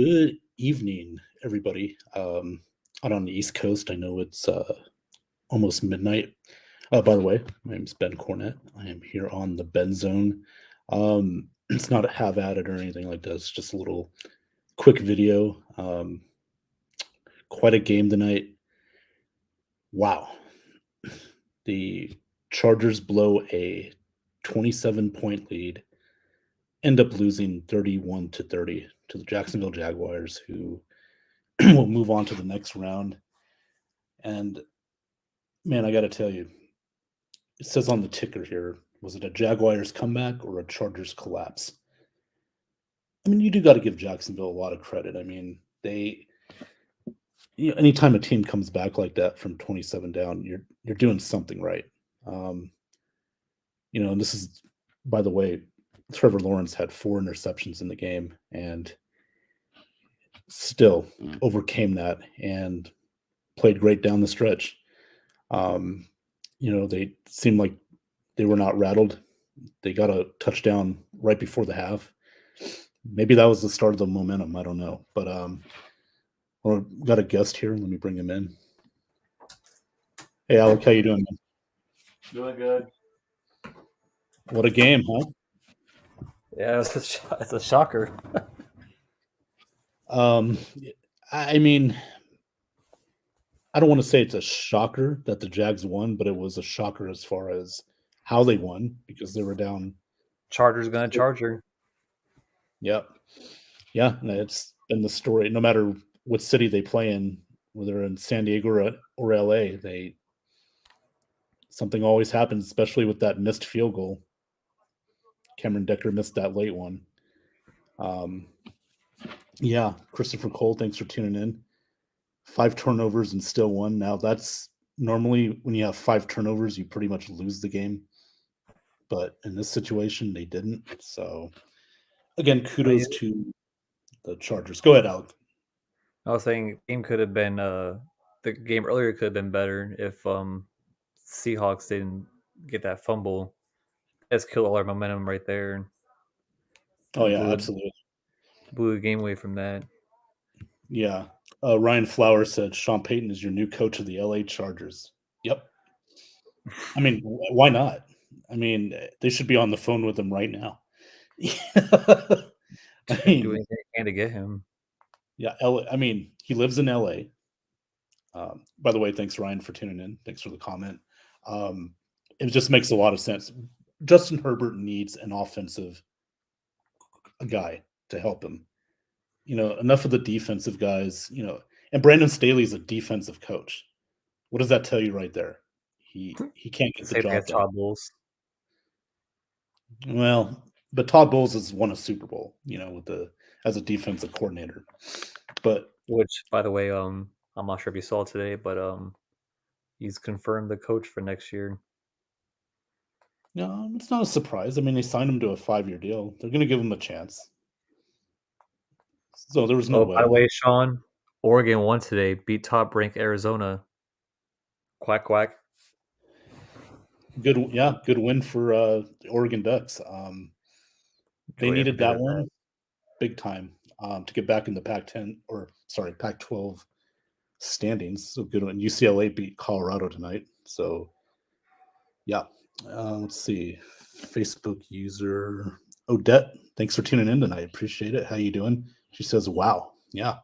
Good evening, everybody. Out on the East Coast, I know it's almost midnight. By the way, my name's Ben Cornett. I am here on the Ben Zone. It's not a have at it or anything like that. It's just a little quick video. Quite a game tonight. Wow. The Chargers blow a 27-point lead, end up losing 31-30 to the Jacksonville Jaguars, who will move on to the next round. And man, I got to tell you, it says on the ticker here, was it a Jaguars comeback or a Chargers collapse? I mean, you do got to give Jacksonville a lot of credit. I mean, anytime a team comes back like that from 27 down, you're doing something right. Um, and this is, by the way, Trevor Lawrence had 4 interceptions in the game and still overcame that and played great down the stretch. They seemed like they were not rattled. They got a touchdown right before the half. Maybe that was the start of the momentum. I don't know. But we got a guest here. Let me bring him in. Hey, Alec, how you doing, man? Doing good. What a game, huh? Yeah, it's a shocker. I mean, I don't want to say it's a shocker that the Jags won, but it was a shocker as far as how they won because they were down. Chargers gonna Charger. Yep. Yeah, and it's been the story. No matter what city they play in, whether in San Diego or LA, something always happens, especially with that missed field goal. Cameron Decker missed that late one. Yeah, Christopher Cole, thanks for tuning in. 5 turnovers and still won. Now that's normally when you have 5 turnovers, you pretty much lose the game. But in this situation, they didn't. So again, kudos to the Chargers. Go ahead, Alec. I was saying game could have been the game earlier could have been better if Seahawks didn't get that fumble. That's killed all our momentum right there. Oh yeah, absolutely. Blew the game away from that. Yeah. Ryan Flowers said Sean Payton is your new coach of the LA Chargers. Yep. I mean, why not? I mean, they should be on the phone with him right now. I mean, do anything they can to get him. Yeah, I mean, he lives in LA. By the way, thanks Ryan for tuning in. Thanks for the comment. It just makes a lot of sense. Justin Herbert needs an offensive guy to help him. Enough of the defensive guys, and Brandon Staley is a defensive coach. What does that tell you right there? He can't get the job done. Todd Bowles. Well, but Todd Bowles has won a Super Bowl, as a defensive coordinator. But which, by the way, I'm not sure if you saw today, but he's confirmed the coach for next year. No, it's not a surprise. I mean, they signed him to a 5-year deal. They're going to give him a chance. So there was no way. By the way, Sean, Oregon won today, beat top-ranked Arizona. Quack, quack. Good win for the Oregon Ducks. They needed that one big time to get back in the Pac-12 standings. So good one. UCLA beat Colorado tonight. So yeah, let's see. Facebook user Odette, thanks for tuning in tonight. Appreciate it. How you doing? She says, "Wow, yeah,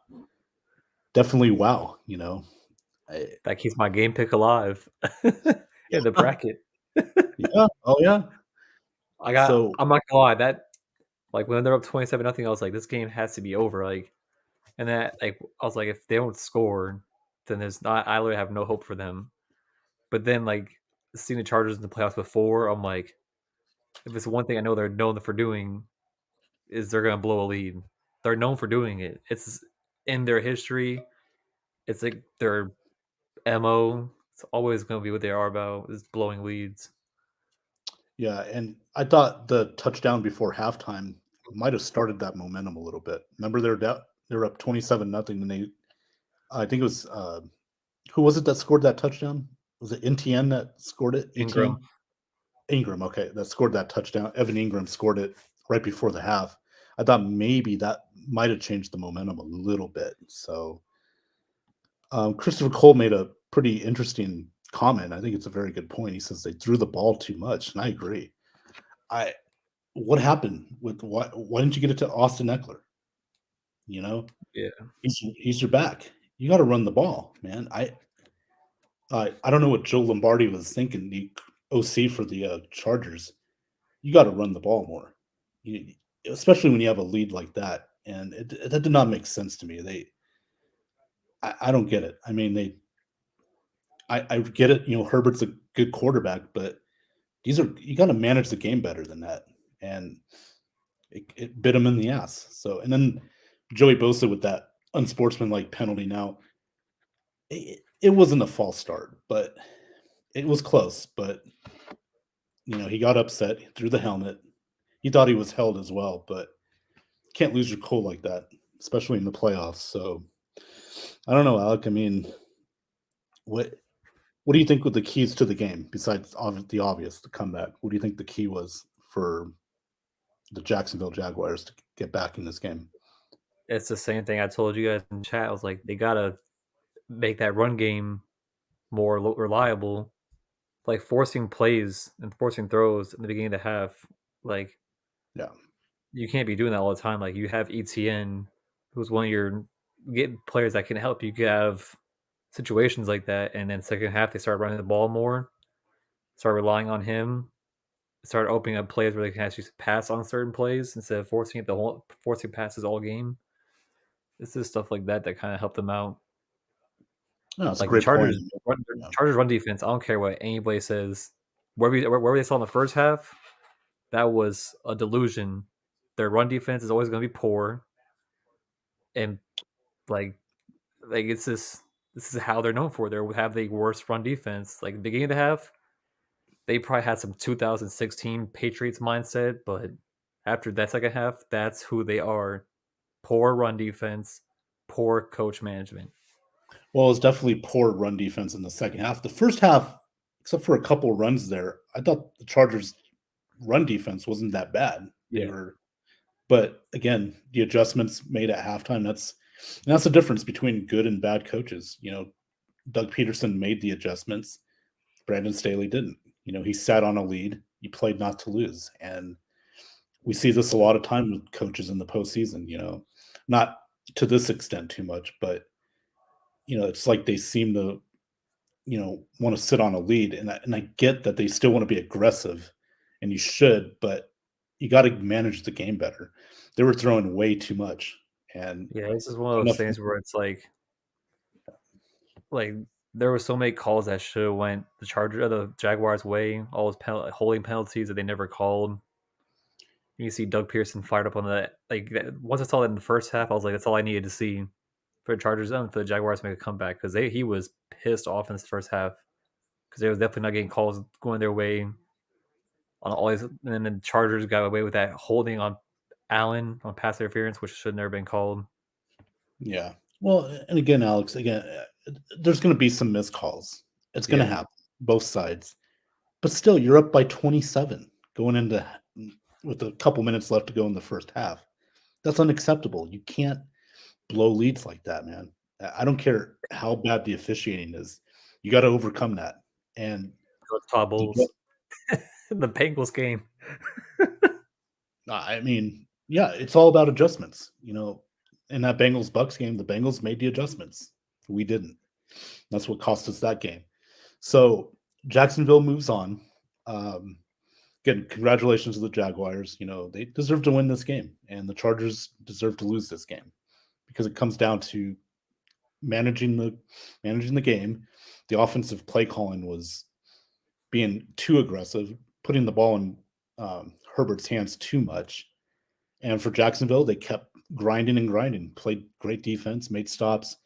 definitely wow." That keeps my game pick alive. Yeah, the bracket. Yeah. Oh yeah. I'm not gonna lie, that when they're up 27-0, I was like, this game has to be over. And that I was like, if they don't score, then I literally have no hope for them. But then seeing the Chargers in the playoffs before, I'm like, if it's one thing I know they're known for doing, is they're gonna blow a lead. They're known for doing it. It's in their history. It's like their MO. It's always gonna be what they are about, is blowing leads. Yeah, and I thought the touchdown before halftime might have started that momentum a little bit. Remember, they're up 27-0, and I think it was who was it that scored that touchdown? Was it NTN that scored it? Ingram, okay, that scored that touchdown. Evan Ingram scored it right before the half. I thought maybe that might have changed the momentum a little bit. So Christopher Cole made a pretty interesting comment. I think it's a very good point. He says they threw the ball too much, and I agree. I What happened with why didn't you get it to Austin Eckler? You know, Yeah. he's your back. You got to run the ball, man. I don't know what Joe Lombardi was thinking. The OC for the Chargers. You got to run the ball more, you, especially when you have a lead like that. And that did not make sense to me. I don't get it. I mean, I get it. You know, Herbert's a good quarterback, but you got to manage the game better than that. And it bit him in the ass. So, and then Joey Bosa with that unsportsmanlike penalty. Now, it wasn't a false start, but it was close. But he got upset, threw the helmet. He thought he was held as well, but can't lose your cool like that, especially in the playoffs. So, I don't know, Alec. I mean, what what do you think were the keys to the game besides the obvious, the comeback? What do you think the key was for the Jacksonville Jaguars to get back in this game? It's the same thing I told you guys in chat. I was like, they gotta make that run game more reliable, like forcing plays and forcing throws in the beginning of the half. Like Yeah. you can't be doing that all the time. Like you have ETN, who's one of your get players that can help you. You have situations like that, and then second half they start running the ball more, start relying on him, start opening up plays where they can actually pass on certain plays instead of forcing passes all game. This is stuff like that that kind of helped them out. No, that's a Like the great point. Yeah. Chargers run defense. I don't care what anybody says. Where they saw in the first half, that was a delusion. Their run defense is always going to be poor, and like it's this is how they're known for. They have the worst run defense. Like the beginning of the half, they probably had some 2016 Patriots mindset, but after that second half, that's who they are. Poor run defense, poor coach management. Well, it's definitely poor run defense in the second half. The first half, except for a couple runs there, I thought the Chargers' run defense wasn't that bad. Yeah. But again, the adjustments made at halftime. That's the difference between good and bad coaches. Doug Peterson made the adjustments. Brandon Staley didn't. He sat on a lead. He played not to lose, and we see this a lot of time with coaches in the postseason. Not to this extent too much, but it's like they seem to want to sit on a lead, and I get that they still want to be aggressive, and you should, but you got to manage the game better. They were throwing way too much, and Yeah, this is one of those things where it's like there were so many calls that should have went the Jaguars' way. All those holding penalties that they never called. You see Doug Pearson fired up on that. Once I saw that in the first half, I was like, that's all I needed to see for the Chargers and for the Jaguars to make a comeback because he was pissed off in this first half because they was definitely not getting calls going their way on all these. And then the Chargers got away with that holding on Allen on pass interference, which should never been called. Yeah. Well, and again, Alex, there's going to be some missed calls. It's going to happen, both sides. But still, you're up by 27 going into with a couple minutes left to go in the first half. That's unacceptable. You can't blow leads like that, man. I don't care how bad the officiating is. You got to overcome that. And Todd Bowles, the Bengals game. I mean, yeah, it's all about adjustments. In that Bengals Bucks game, the Bengals made the adjustments. We didn't. That's what cost us that game. So Jacksonville moves on. Again, congratulations to the Jaguars. They deserve to win this game, and the Chargers deserve to lose this game because it comes down to managing the game. The offensive play calling was being too aggressive, putting the ball in Herbert's hands too much. And for Jacksonville, they kept grinding and grinding, played great defense, made stops.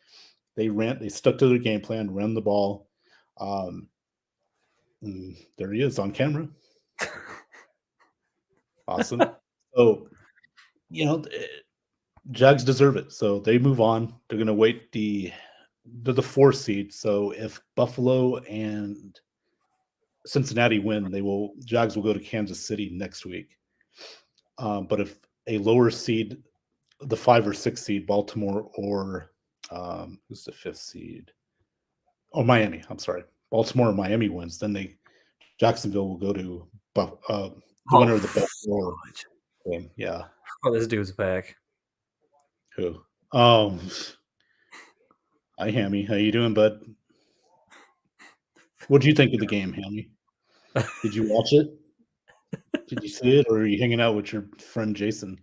They stuck to their game plan, ran the ball. There he is on camera. Awesome. So, Jags deserve it. So they move on. They're going to wait they're the 4 seed. So if Buffalo and Cincinnati win, Jags will go to Kansas City next week. But if a lower seed, the 5 or 6 seed, Baltimore, or who's the 5th seed? Oh, Miami. I'm sorry, Baltimore or Miami wins, then Jacksonville will go to the Oh, winner of the Buffalo game. Yeah. oh, this dude's back. Who? Hi, Hammy. How you doing, bud? What do you think of the game, Hammy? Did you watch it? Did you see it, or are you hanging out with your friend Jason?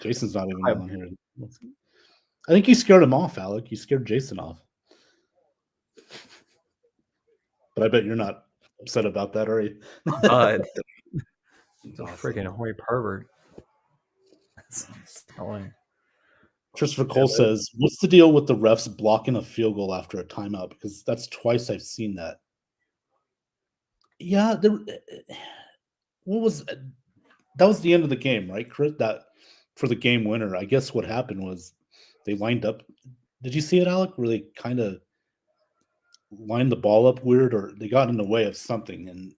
Jason's not even I, on here. I think you scared him off, Alec. You scared Jason off. But I bet you're not upset about that, are you? God, he's a Awesome. freaking horny pervert. That's annoying. Christopher Cole says, "What's the deal with the refs blocking a field goal after a timeout? Because that's twice I've seen that." Yeah, what was that was the end of the game, right, Chris? That for the game winner. I guess what happened was they lined up. Did you see it, Alec? Where they kind of lined the ball up weird, or they got in the way of something? And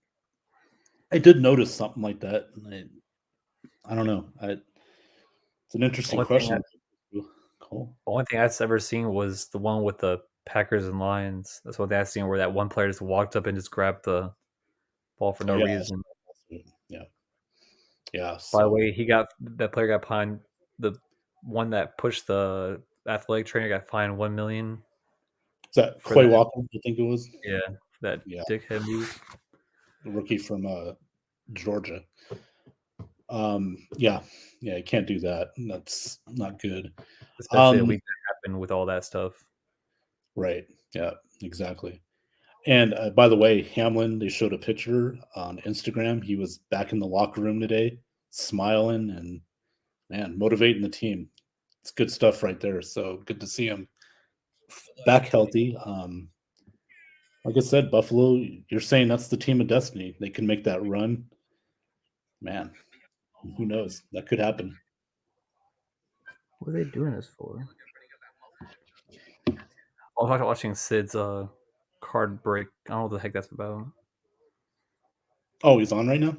I did notice something like that. And I don't know. It's an interesting question. Cool. Only thing I've ever seen was the one with the Packers and Lions. That's what I've seen, where that one player just walked up and just grabbed the ball for no Oh yeah, reason. yeah, yeah. By the So way, that player got fined. The one that pushed the athletic trainer got fined $1 million is that for Quay that. Walker? I think it was. Yeah, that Yeah, dickhead move. the rookie from Georgia. Yeah, yeah. You can't do that. That's not good. Especially a week that happened with all that stuff. Right. Yeah. Exactly. And by the way, Hamlin, they showed a picture on Instagram. He was back in the locker room today, smiling and man, motivating the team. It's good stuff right there. So good to see him back healthy. Like I said, Buffalo, you're saying that's the team of destiny. They can make that run. Man, who knows? That could happen. What are they doing this for? I was watching Sid's card break. I don't know what the heck that's about. Oh, he's on right now?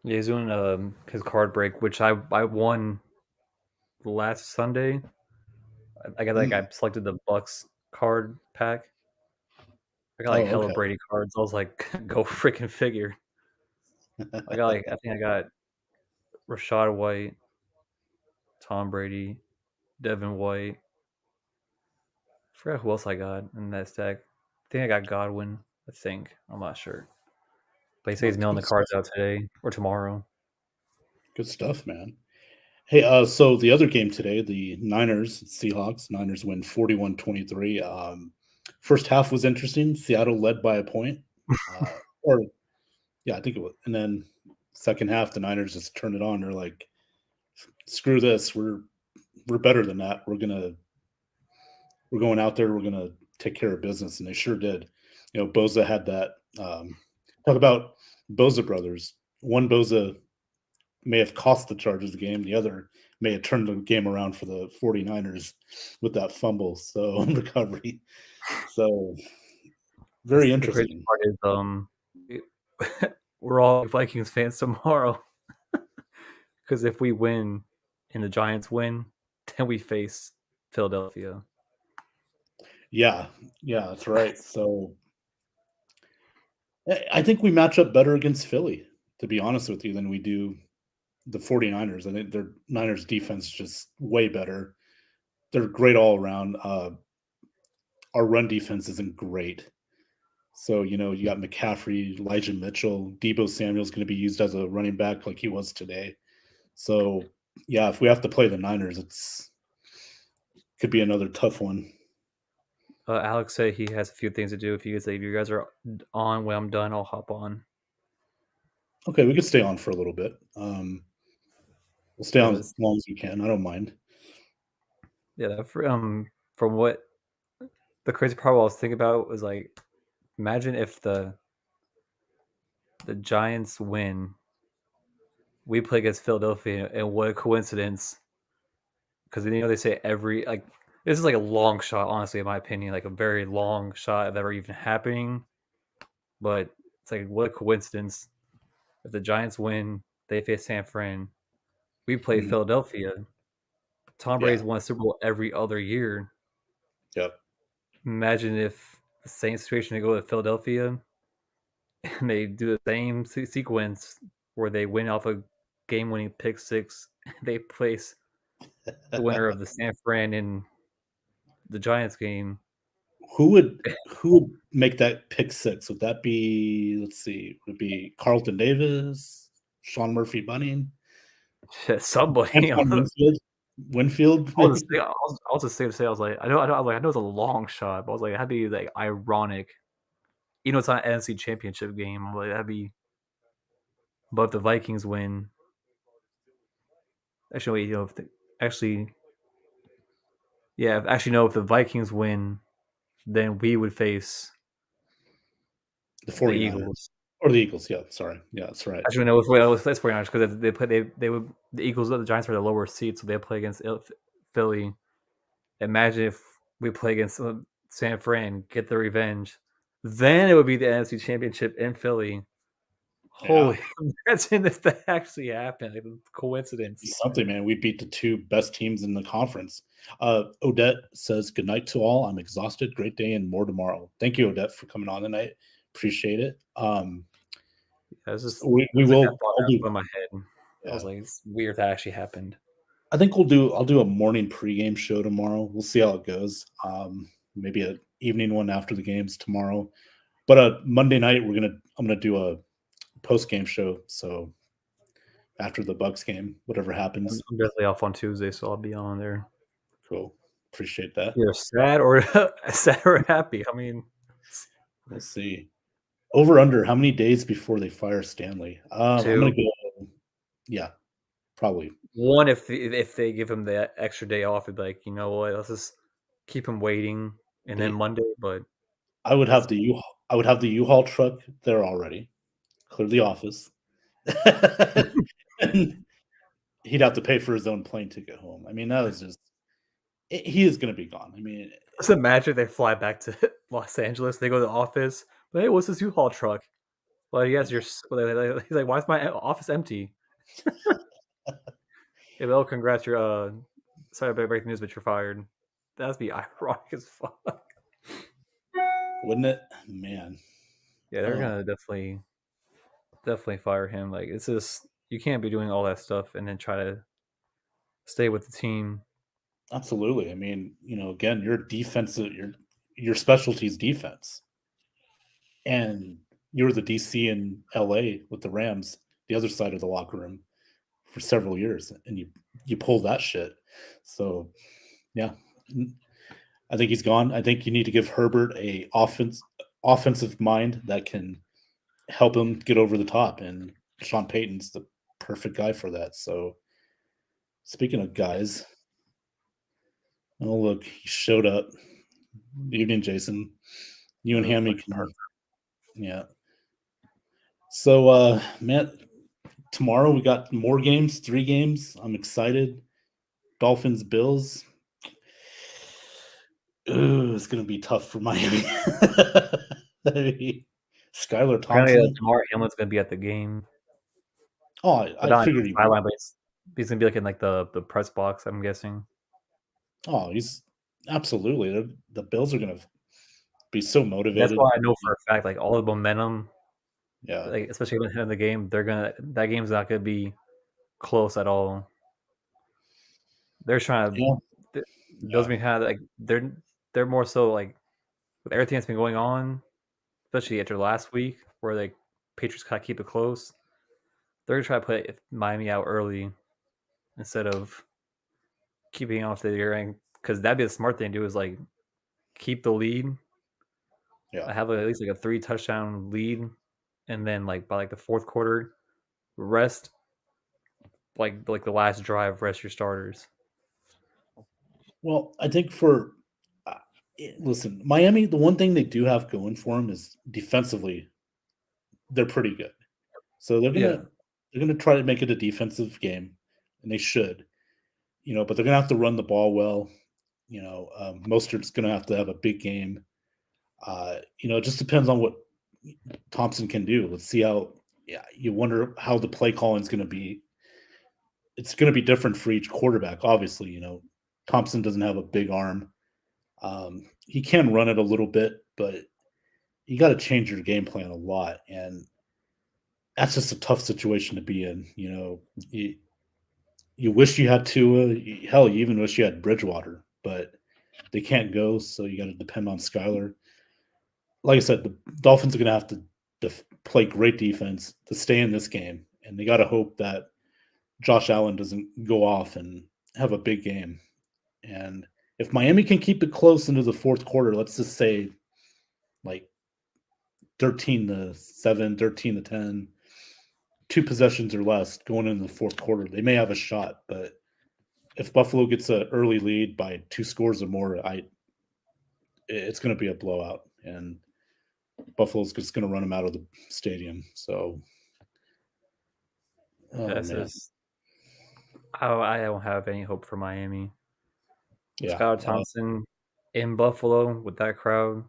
Yeah, he's doing his card break, which I won last Sunday. I got I selected the Bucks card pack. I got like Oh, hella okay. Brady cards. I was like, go freaking figure. I think I got Rashad White, Tom Brady, Devin White. I forgot who else I got in that stack. I think I got Godwin. I think I'm not sure. But he said Oh, he's it's mailing good the cards stuff. out today or tomorrow. Good stuff, man. Hey, so the other game today, the Niners, Seahawks, Niners win 41-23. First half was interesting. Seattle led by a point. Or yeah, I think it was. And then second half, the Niners just turned it on. They're like, screw this. We're better than that. We're going out there, we're gonna take care of business. And they sure did. Boza had that talk about Boza brothers. One Boza may have cost the Chargers the game. The other may have turned the game around for the 49ers with that fumble. So recovery. So very The crazy interesting. part is we're all Vikings fans tomorrow because if we win and the Giants win, then we face Philadelphia. Yeah, yeah, that's right. So I think we match up better against Philly, to be honest with you, than we do the 49ers. I think their Niners defense is just way better. They're great all around. Our run defense isn't great. So, you got McCaffrey, Elijah Mitchell, Debo Samuel's going to be used as a running back like he was today. So, yeah, if we have to play the Niners, it's could be another tough one. Alex said he has a few things to do. If you guys are on when I'm done, I'll hop on. Okay, we could stay on for a little bit. We'll stay Yeah, on as long as we can. I don't mind. yeah. From what the crazy part I was thinking about was like, imagine if the Giants win, we play against Philadelphia, and what a coincidence! Because they say every like this is like a long shot, honestly, in my opinion, like a very long shot of ever even happening. But it's like what a coincidence! If the Giants win, They face San Fran. We play Mhm. Philadelphia. Tom Yeah. Brady's won a Super Bowl every other year. Yep. Imagine if the same situation they go to Philadelphia and they do the same sequence where they win off a game-winning pick six. They place the winner of the San Fran in the Giants game. Who would make that pick six? Would that be, let's see, would it be Carlton Davis, Sean Murphy Bunting, Somebody. Antoine Winfield, I was maybe? just I was just saying to say I was like I know it's a long shot, but I was like that'd be like ironic. You know, it's not an NFC Championship game. I'm like that'd be. But if the Vikings win, actually, you know, if the, actually, yeah, actually, no, if the Vikings win, then we would face The the 49ers. Eagles. Or the Eagles, yeah, sorry. Yeah, that's right. Actually, no, it's 49ers because they play. They would the Eagles, the Giants are the lower seed, so they play against Philly. Imagine if we play against San Fran, get the revenge. Then it would be the NFC Championship in Philly. Yeah. Holy, imagine if that actually happened. Like, coincidence. Something, man. We beat the two best teams in the conference. Odette says, good night to all. I'm exhausted. Great day and more tomorrow. Thank you, Odette, for coming on tonight. Appreciate it. Yeah, it's just we it's like that will. thought I'll do. in my head. I was Yeah, like, it's weird that actually happened. I think we'll do. I'll do a morning pregame show tomorrow. We'll see how it goes. Maybe an evening one after the games tomorrow. But Monday night I'm gonna do a post game show. So after the Bucks game, whatever happens. I'm definitely off on Tuesday, so I'll be on there. Cool. Appreciate that. You're sad or sad or happy? I mean, We'll see. Over under, how many days before they fire Stanley? I'm gonna two. go. Yeah, probably. One, if they give him the extra day off, it'd be like, you know what, let's just keep him waiting, and then They, Monday. But I would it's have the U-Haul truck there already. Clear the office. And he'd have to pay for his own plane ticket home. I mean, that was just. He is going to be gone. I mean, just imagine they fly back to Los Angeles. They go to the office. But hey, what's this U-Haul truck? Well, yes, he's like, why is my office empty? Yeah, oh, congrats, you're sorry about breaking news, but you're fired. That'd be ironic as fuck. wouldn't it, man? Yeah, they're Oh, gonna definitely fire him. Like it's just you can't be doing all that stuff and then try to stay with the team. absolutely. I mean, again, your specialty is defense, and you were the DC in LA with the Rams, the other side of the locker room for several years, and you pull that shit. So yeah, I think he's gone. I think you need to give Herbert a offensive mind that can help him get over the top, and Sean Payton's the perfect guy for that. So speaking of guys, oh look, he showed up. Evening, Jason. You and Hammy can, yeah. So man, tomorrow we got more games, 3 games. I'm excited. Dolphins, Bills. Ooh, it's gonna be tough for Miami. Skylar Apparently, Thompson. Jamar Hamlin's gonna be at the game, Oh, but I not figured the he would. sideline. But he's gonna be like in like the press box. I'm guessing. Oh, he's absolutely. The Bills are gonna be so That's motivated. why I know for a fact, like all the momentum, Yeah, like especially in the game, that game's not gonna be close at all. They're trying yeah, to. Those yeah. being kind of like they're more so like with everything that's been going on, especially after last week, where like Patriots kind of keep it close. They're gonna try to play Miami out early instead of keeping off the earring because that'd be the smart thing to do is like keep the lead. Yeah. I have at least like a 3 touchdown lead, and then like by like the fourth quarter, rest like the last drive, rest your starters. Well, I think listen, Miami, the one thing they do have going for them is defensively, they're pretty good. So Yeah, they're gonna try to make it a defensive game, and they should, but they're gonna have to run the ball well. Mostert's gonna have to have a big game. It just depends on what Thompson can do. Let's see how yeah, you wonder how the play calling is going to be. It's going to be different for each quarterback. Obviously, Thompson doesn't have a big arm. He can run it a little bit, but you got to change your game plan a lot, and that's just a tough situation to be in. You wish you had Tua. Hell, you even wish you had Bridgewater, but they can't go, so you got to depend on Skyler. Like I said, the Dolphins are going to have to play great defense to stay in this game, and they got to hope that Josh Allen doesn't go off and have a big game. And if Miami can keep it close into the fourth quarter, let's just say like 13-7, 13-10, 2 possessions or less going into the fourth quarter, they may have a shot. But if Buffalo gets an early lead by 2 scores or more, it's going to be a blowout, and Buffalo's just going to run them out of the stadium. So, oh This man, is I don't have any hope for Miami. yeah. Skylar Thompson in Buffalo with that crowd.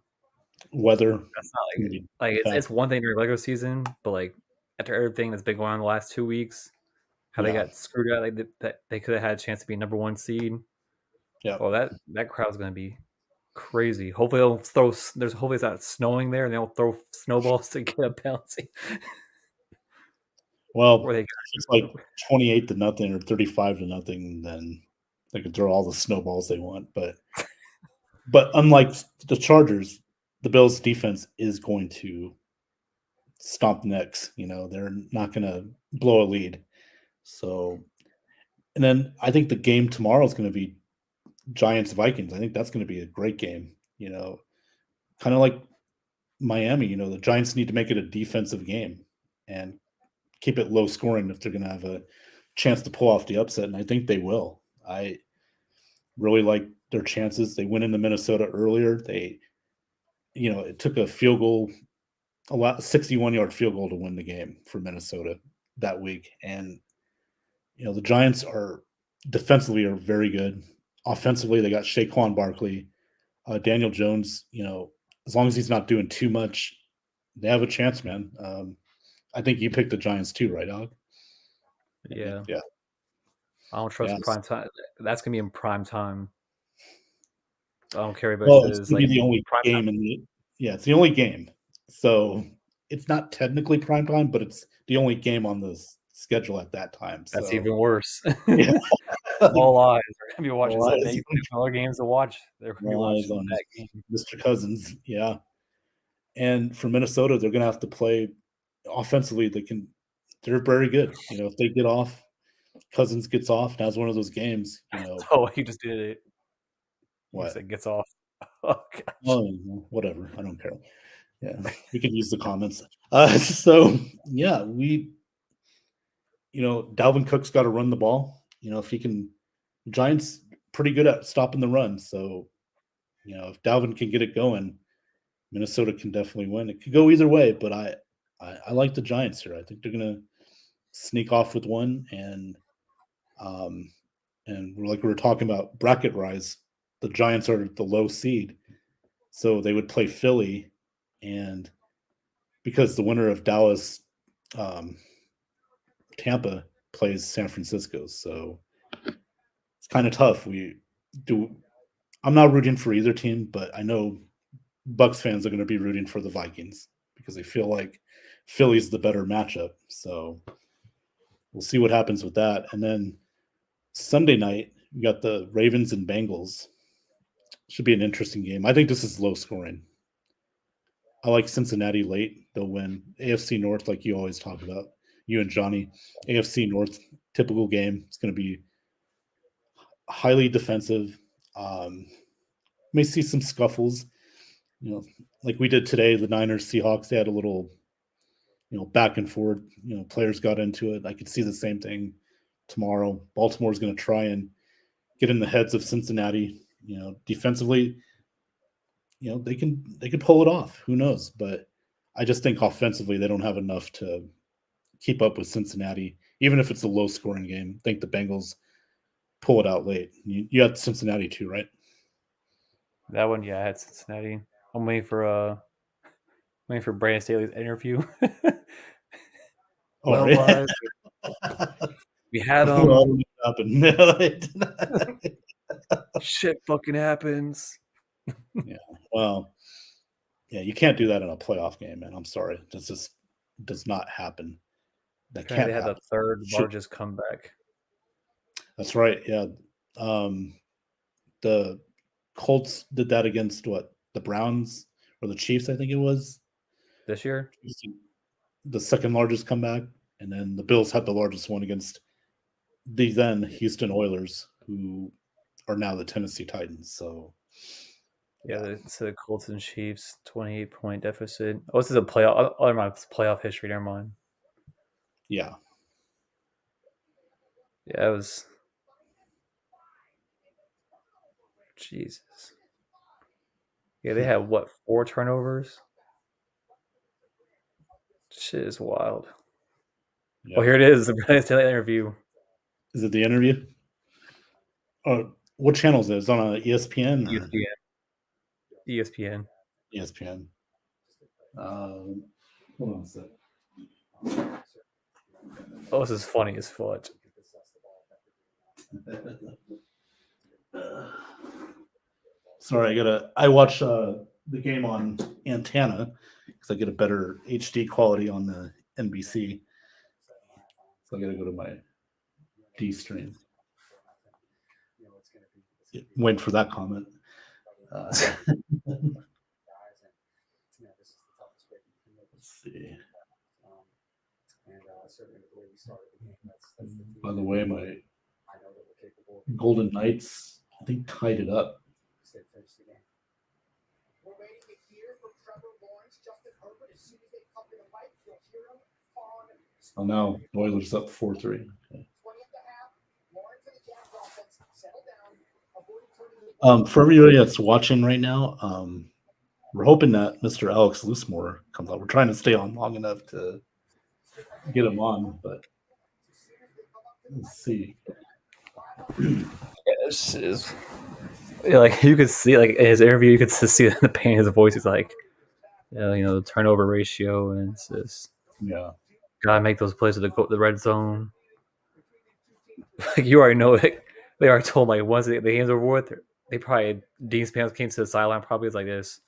Weather. That's not like it's one thing during regular season, but like after everything that's been going on the last 2 weeks, how they got screwed out, like that they could have had a chance to be number 1 seed. Yeah. Well, that crowd's gonna be crazy. Hopefully they'll throw. Hopefully it's not snowing there, and they'll throw snowballs to get a penalty. Well, Or they if it's like 28-0 or 35-0, then they can throw all the snowballs they want. But unlike the Chargers, the Bills' defense is going to stomp necks. They're not going to blow a lead. So, and then I think the game tomorrow is going to be Giants Vikings. I think that's going to be a great game. Kind of like Miami. The Giants need to make it a defensive game and keep it low scoring if they're going to have a chance to pull off the upset, and I think they will. I really like their chances. They went into Minnesota earlier. It took a field goal, 61-yard field goal to win the game for Minnesota that week. And the Giants are defensively are very good. Offensively, they got Saquon Barkley, Daniel Jones. As long as he's not doing too much, they have a chance, man. I think you picked the Giants too, right, Dog? yeah. Yeah. I don't trust prime time. That's gonna be in prime time. I don't care what Well, it it's says. gonna Like be the only prime game time. it's the only game. So it's not technically prime time, but it's the only game on the schedule at that time. That's So even worse. yeah, All eyes are gonna be watching. all It's like eyes, they have other games to watch. They're gonna be all eyes watching on that game. Mr. Cousins. Yeah, and for Minnesota, they're gonna have to play offensively. They're very good. If they get off, Cousins gets off and has one of those games. Oh, he just did it. He What? said gets off. Oh gosh. Oh, whatever. I don't care. Yeah, we could use the comments. So yeah, Dalvin Cook's got to run the ball. If he can, Giants pretty good at stopping the run. So, if Dalvin can get it going, Minnesota can definitely win. It could go either way, but I like the Giants here. I think they're gonna sneak off with one, and like we were talking about bracket rise, the Giants are the low seed, so they would play Philly, and because the winner of Dallas, um, Tampa plays San Francisco, so it's kind of tough. I'm not rooting for either team, but I know Bucks fans are going to be rooting for the Vikings because they feel like Philly's the better matchup. So we'll see what happens with that. And then Sunday night, we got the Ravens and Bengals. Should be an interesting game. I think this is low scoring. I like Cincinnati late. They'll win. AFC North, like you always talk about, you and Johnny. AFC North, typical game. It's going to be highly defensive. May see some scuffles. Like we did today, the Niners Seahawks, they had a little, back and forth. Players got into it. I could see the same thing tomorrow. Baltimore's going to try and get in the heads of Cincinnati. Defensively, they could pull it off. Who knows? But I just think offensively they don't have enough to keep up with Cincinnati, even if it's a low scoring game. I think the Bengals pull it out late. You had Cincinnati too, right? That one, yeah, I had Cincinnati. I'm waiting for Brandon Staley's interview. Well, right. we had them. Well, it happened. Shit fucking happens. Yeah. Well, yeah, you can't do that in a playoff game, man. I'm sorry. This just does not happen. That Apparently, can't they had happen. the third largest comeback. That's right. Yeah. The Colts did that against what? The Browns or the Chiefs, I think it was. This year? The second largest comeback. And then the Bills had the largest one against the then Houston Oilers, who are now the Tennessee Titans. So, yeah. So the Colts and Chiefs, 28-point deficit. Oh, this is a playoff. Oh, never mind. It's playoff history. Never mind. Yeah. Yeah, it was. Jesus. Yeah, they had what, 4 turnovers? Shit is wild. Yeah. Oh, here it is. The Bryce Taylor interview. Is it the interview? What channel is it? It's on ESPN or ESPN. ESPN. Hold on a sec. Oh, this is funny as fudge. Sorry, I watch the game on antenna because I get a better HD quality on the NBC. So I gotta go to my D stream. Wait for that comment. Let's see. By the way, my Golden Knights, I think, tied it up. Oh no, Oilers up 4-3. Okay. For everybody that's watching right now, we're hoping that Mr. Alex Loosemore comes out. We're trying to stay on long enough to get him on, but let's see. Yeah, this is. Yeah, like you could see, like in his interview, you could just see the pain in his voice. He's like, the turnover ratio, and it's just gotta make those plays with the red zone. Like you already know, like, they already told like once the game's over with, they probably Dean Spans came to the sideline. Probably is like this.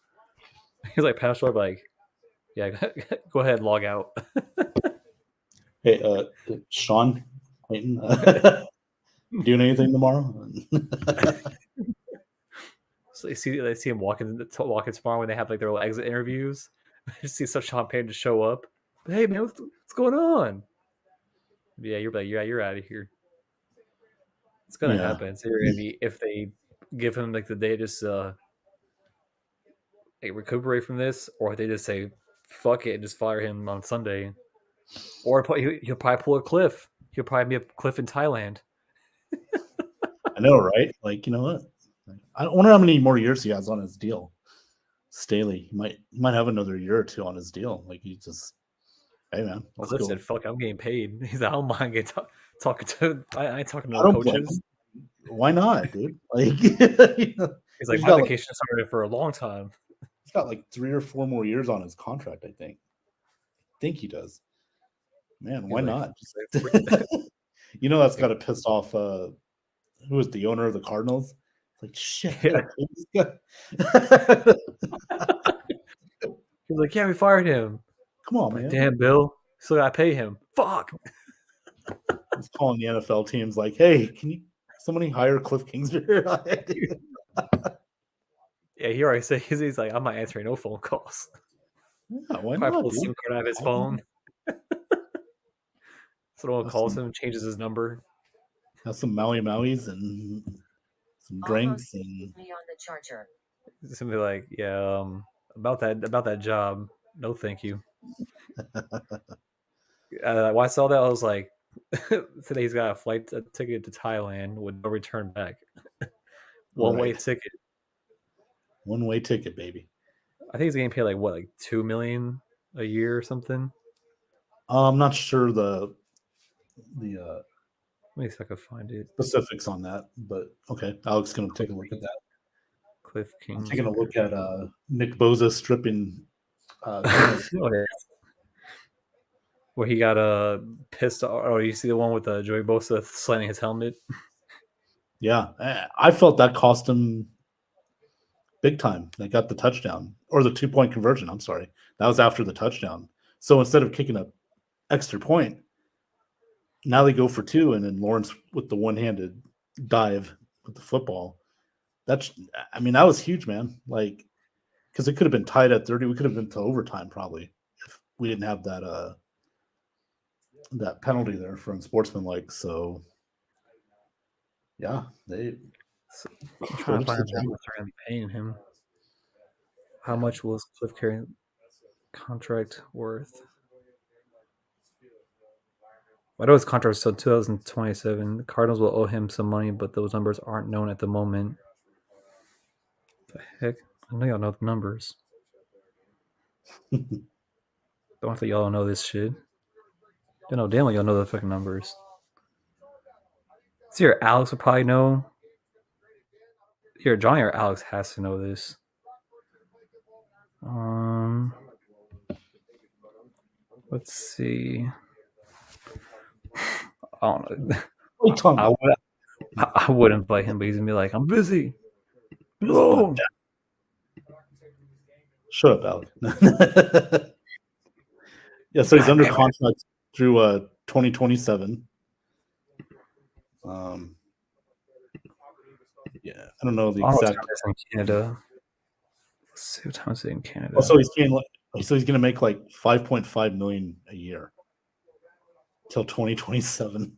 He's like Pastor, like, yeah, go ahead, and log out. Hey, Sean Clayton, doing anything tomorrow? So they see him walking tomorrow when they have like their little exit interviews. Just see such Sean Payton to show up. But, hey man, what's going on? Yeah, you're like, you're out of here. It's gonna happen. So if they give him like the day just recuperate from this, or if they just say fuck it and just fire him on Sunday, or he'll probably pull a Cliff. He'll probably be a Cliff in Thailand. I know, right? Like, you know what? I wonder how many more years he has on his deal. Staley, he might have another year or two on his deal. Like, he just, hey man, Cliff said, "Fuck, I'm getting paid." He's like, "I don't mind talking to. I ain't talking to no coaches." Why not, dude? Like, he's like, my vacation started for a long time. He's got like 3 or 4 more years on his contract, I think. He does. Man, why not? You know, that's got to piss off who is the owner of the Cardinals? It's like, shit. Yeah. He's like, yeah, we fired him. Come on, man. Damn, Bill. Still got to pay him. Fuck. He's calling the NFL teams like, hey, can somebody hire Cliff Kingsbury? Yeah, he already said he's like, I'm not answering no phone calls. Yeah, why not? Pull SIM card out of his phone. So no one calls him, changes his number. Have some Maui's and some drinks and on the charger. Somebody like, yeah, about that job. No, thank you. When I saw that, I was like, today he's got a ticket to Thailand with no return back. One-way ticket. One-way ticket, baby. I think he's getting paid like what, like $2 million a year or something. I'm not sure the let me see if I can find it. Specifics on that, but okay, Alex gonna take a look at that. Cliff King. I'm taking a look at Nick Bosa stripping. where he got pissed. Or you see the one with Joey Bosa slamming his helmet. Yeah, I felt that cost him big time. They got the touchdown or the 2-point conversion. I'm sorry, that was after the touchdown. So instead of kicking a extra point, now they go for 2, and then Lawrence with the one-handed dive with the football. That was huge, man. Like, because it could have been tied at 30. We could have been to overtime probably if we didn't have that penalty there for unsportsmanlike. So, yeah, they I'm trying to kudos find to out how Jaguars. much they're going to be paying him. How Yeah. much was Cliff Carring's contract worth? I know his contract is till 2027. The Cardinals will owe him some money, but those numbers aren't known at the moment. The heck? I know y'all know the numbers. Don't think y'all know this shit. You know, damn, y'all know the fucking numbers. See, here, Alex would probably know. Here, Johnny or Alex has to know this. Let's see. I don't know. What are you talking about? I wouldn't invite him, but he's gonna be like, "I'm busy." Oh. Shut up, Alec. Yeah, so he's under contract through 2027. Yeah, I don't know the exact. In Canada. Let's see what time is it in Canada. Oh, so he's going to make like 5.5 million a year till 2027.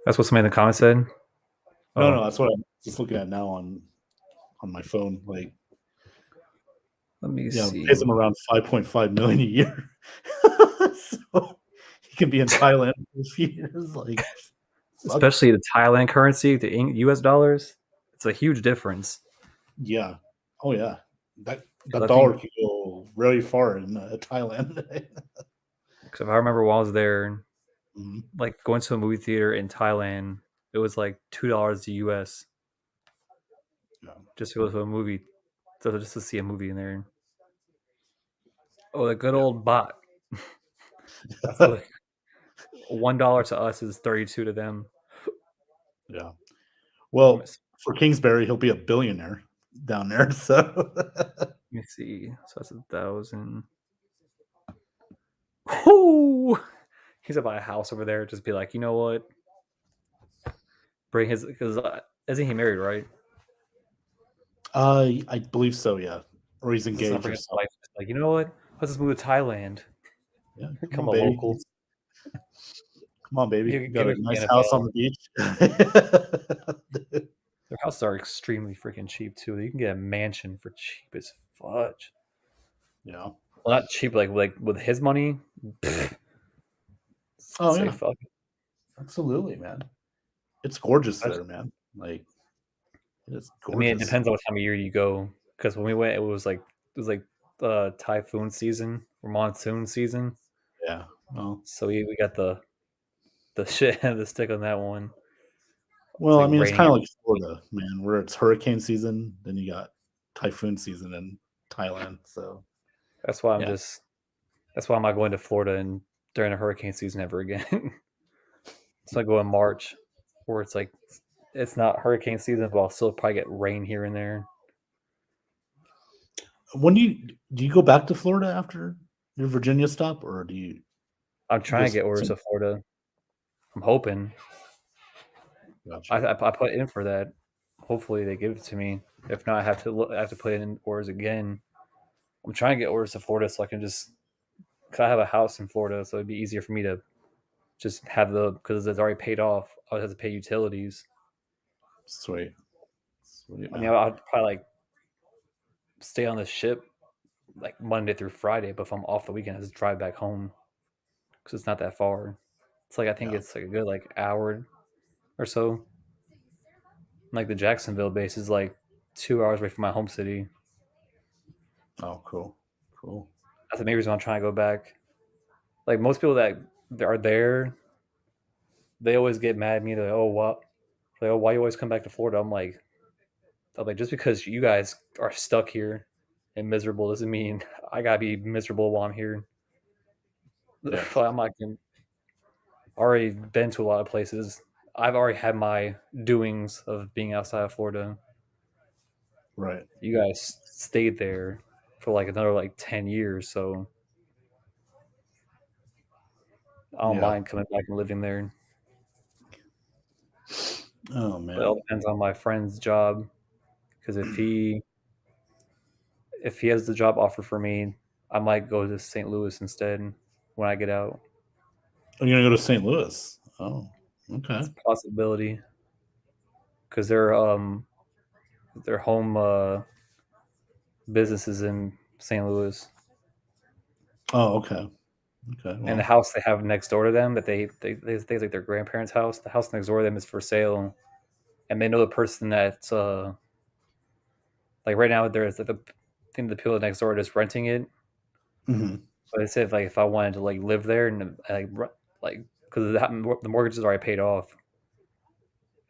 That's what somebody in the comments said. No, that's what I'm just looking at now on my phone. Like, let me see. Pays him around 5.5 million a year, so he can be in Thailand for a few years. Like, especially the Thailand currency, the US dollars, it's a huge difference. Yeah. Oh yeah. That dollar can go really far in Thailand. Because if I remember while I was there, like going to a movie theater in Thailand, it was like $2 to US. Yeah. Just to go to a movie, just to see a movie in there. Oh, the good old baht. That's like $1 to us is 32 to them. Yeah. Well, for Kingsbury, he'll be a billionaire down there. So let me see. So that's 1,000. Oh, he's gonna buy a house over there. Just be like, you know what? Bring his because isn't he married, right? I believe so. Yeah, or he's engaged. Or something. Like, you know what? Let's just move to Thailand. Yeah, come on, local. Come on, baby. You got a nice house on the beach. Their houses are extremely freaking cheap too. You can get a mansion for cheap as fudge. Yeah. Well, not cheap, like with his money. Oh yeah. Fuck. Absolutely, man. It's gorgeous there, man. Like, it is gorgeous. I mean, it depends on what time of year you go. Because when we went, it was like typhoon season or monsoon season. Yeah. Well, so we got the shit and the stick on that one. Well, I mean, it's kind of like Florida, man, where it's hurricane season, then you got typhoon season in Thailand. So that's why that's why I'm not going to Florida and during a hurricane season ever again. So I go in March, where it's like it's not hurricane season, but I'll still probably get rain here and there. When do you go back to Florida after your Virginia stop, or do you? I'm trying to get orders to Florida. I'm hoping. Gotcha. I put in for that. Hopefully they give it to me. If not, I have to put in orders again. I'm trying to get orders to Florida so I can just. Cause I have a house in Florida, so it'd be easier for me to just have because it's already paid off. I would have to pay utilities. Sweet. I mean, I'd probably like stay on the ship like Monday through Friday, but if I'm off the weekend, I just drive back home because it's not that far. It's like I think it's like a good like hour or so. Like the Jacksonville base is like 2 hours away from my home city. Oh, cool. That's the main reason I'm trying to go back. Like most people that are there, they always get mad at me. They're like, "Oh, what? Like, oh, why you always come back to Florida?" I'm like, just because you guys are stuck here and miserable doesn't mean I gotta be miserable while I'm here. Yeah. I'm like, already been to a lot of places. I've already had my doings of being outside of Florida. Right. You guys stayed there for like another like 10 years, so I don't Yeah. mind coming back and living there. Oh But it all man. depends on my friend's job. Because if he has the job offer for me, I might go to St. Louis instead when I get out. Oh, you're gonna go to St. Louis? Oh, okay. It's a possibility because their home business is in St. Louis, Oh, okay. Okay. and the Well. house they have next door to them that they think like their grandparents' house. The house next door to them is for sale, and they know the person that like right now there's like the I think the people next door are just renting it. Mhm. But they said like if I wanted to like live there and like because the mortgage is already paid off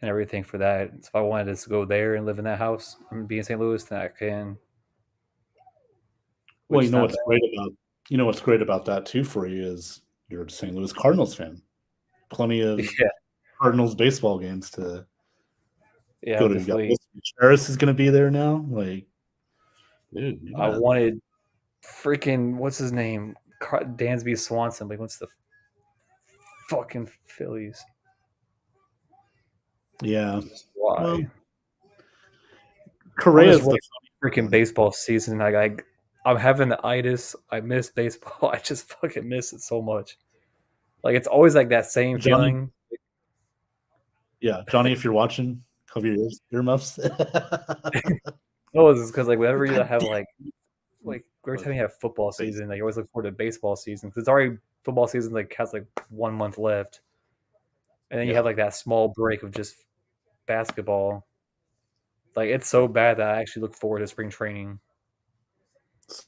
and everything for that. So if I wanted to go there and live in that house and be in St. Louis, then I can, Well, which is not bad. you know what's great about that too for you is you're a St. Louis Cardinals fan. Plenty of Yeah, Cardinals baseball games to yeah, go with to. the You got fleet. Harris is going to be there now. Like, dude, you I got wanted freaking what's his name, Dansby Swanson. Like, what's the fucking Phillies? yeah. Just why? Well, I'm just Correa's ready the for funny freaking one. baseball season. I'm having the itis. I miss baseball. I just fucking miss it so much. Like it's always like that same Johnny. feeling. Yeah, Johnny, if you're watching, cover your earmuffs. No, it's because like whenever you God have damn. like every But time you have football base. season, like you always look forward to baseball season because it's already football season like has like 1 month left, and then you have Yeah. like that small break of just basketball. Like it's so bad that I actually look forward to spring training.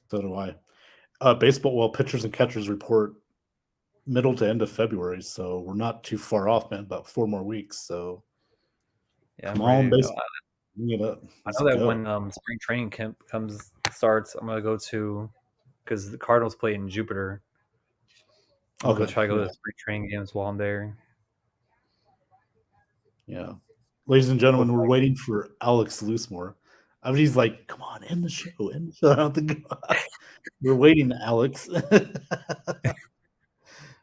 So do I. Baseball. Well, pitchers and catchers report middle to end of February, so we're not too far off, man. About 4 more weeks. So Yeah, come I'm on, ready to go. baseball. Bring it up. I Let's know that go. when spring training camp comes starts, I'm gonna go to because the Cardinals play in Jupiter. I'm gonna go Okay. try to go to Yeah. the spring training games while I'm there. Yeah. Ladies and Hope gentlemen, we're waiting for Alex Loosemore. I mean, he's like, come on, end the show. End the show. I don't think we're waiting, Alex.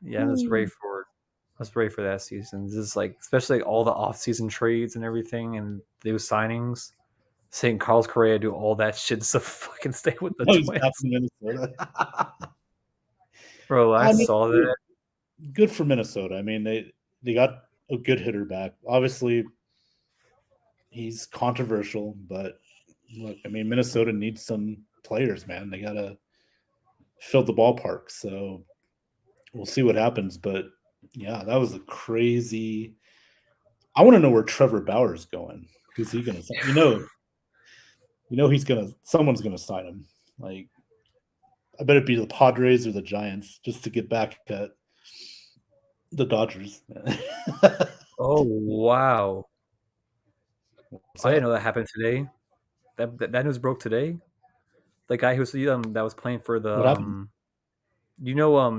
Yeah, I'm just ready for that season. Just like especially all the off-season trades and everything and those signings. Seeing Carlos Correa do all that shit to fucking stay with the Oh, he's back Twins. in Minnesota. Bro, I I mean, saw that. good for Minnesota. I mean, they got a good hitter back. Obviously, he's controversial, but look, I mean, Minnesota needs some players, man. They gotta fill the ballpark. So we'll see what happens. But yeah, that was a crazy. I want to know where Trevor Bauer's going. Who's he gonna sign? He's gonna someone's gonna sign him. Like I bet it'd be the Padres or the Giants just to get back at the Dodgers. Oh wow. What's I didn't know up? that happened today. That news broke today. The guy who's that was playing for the What happened?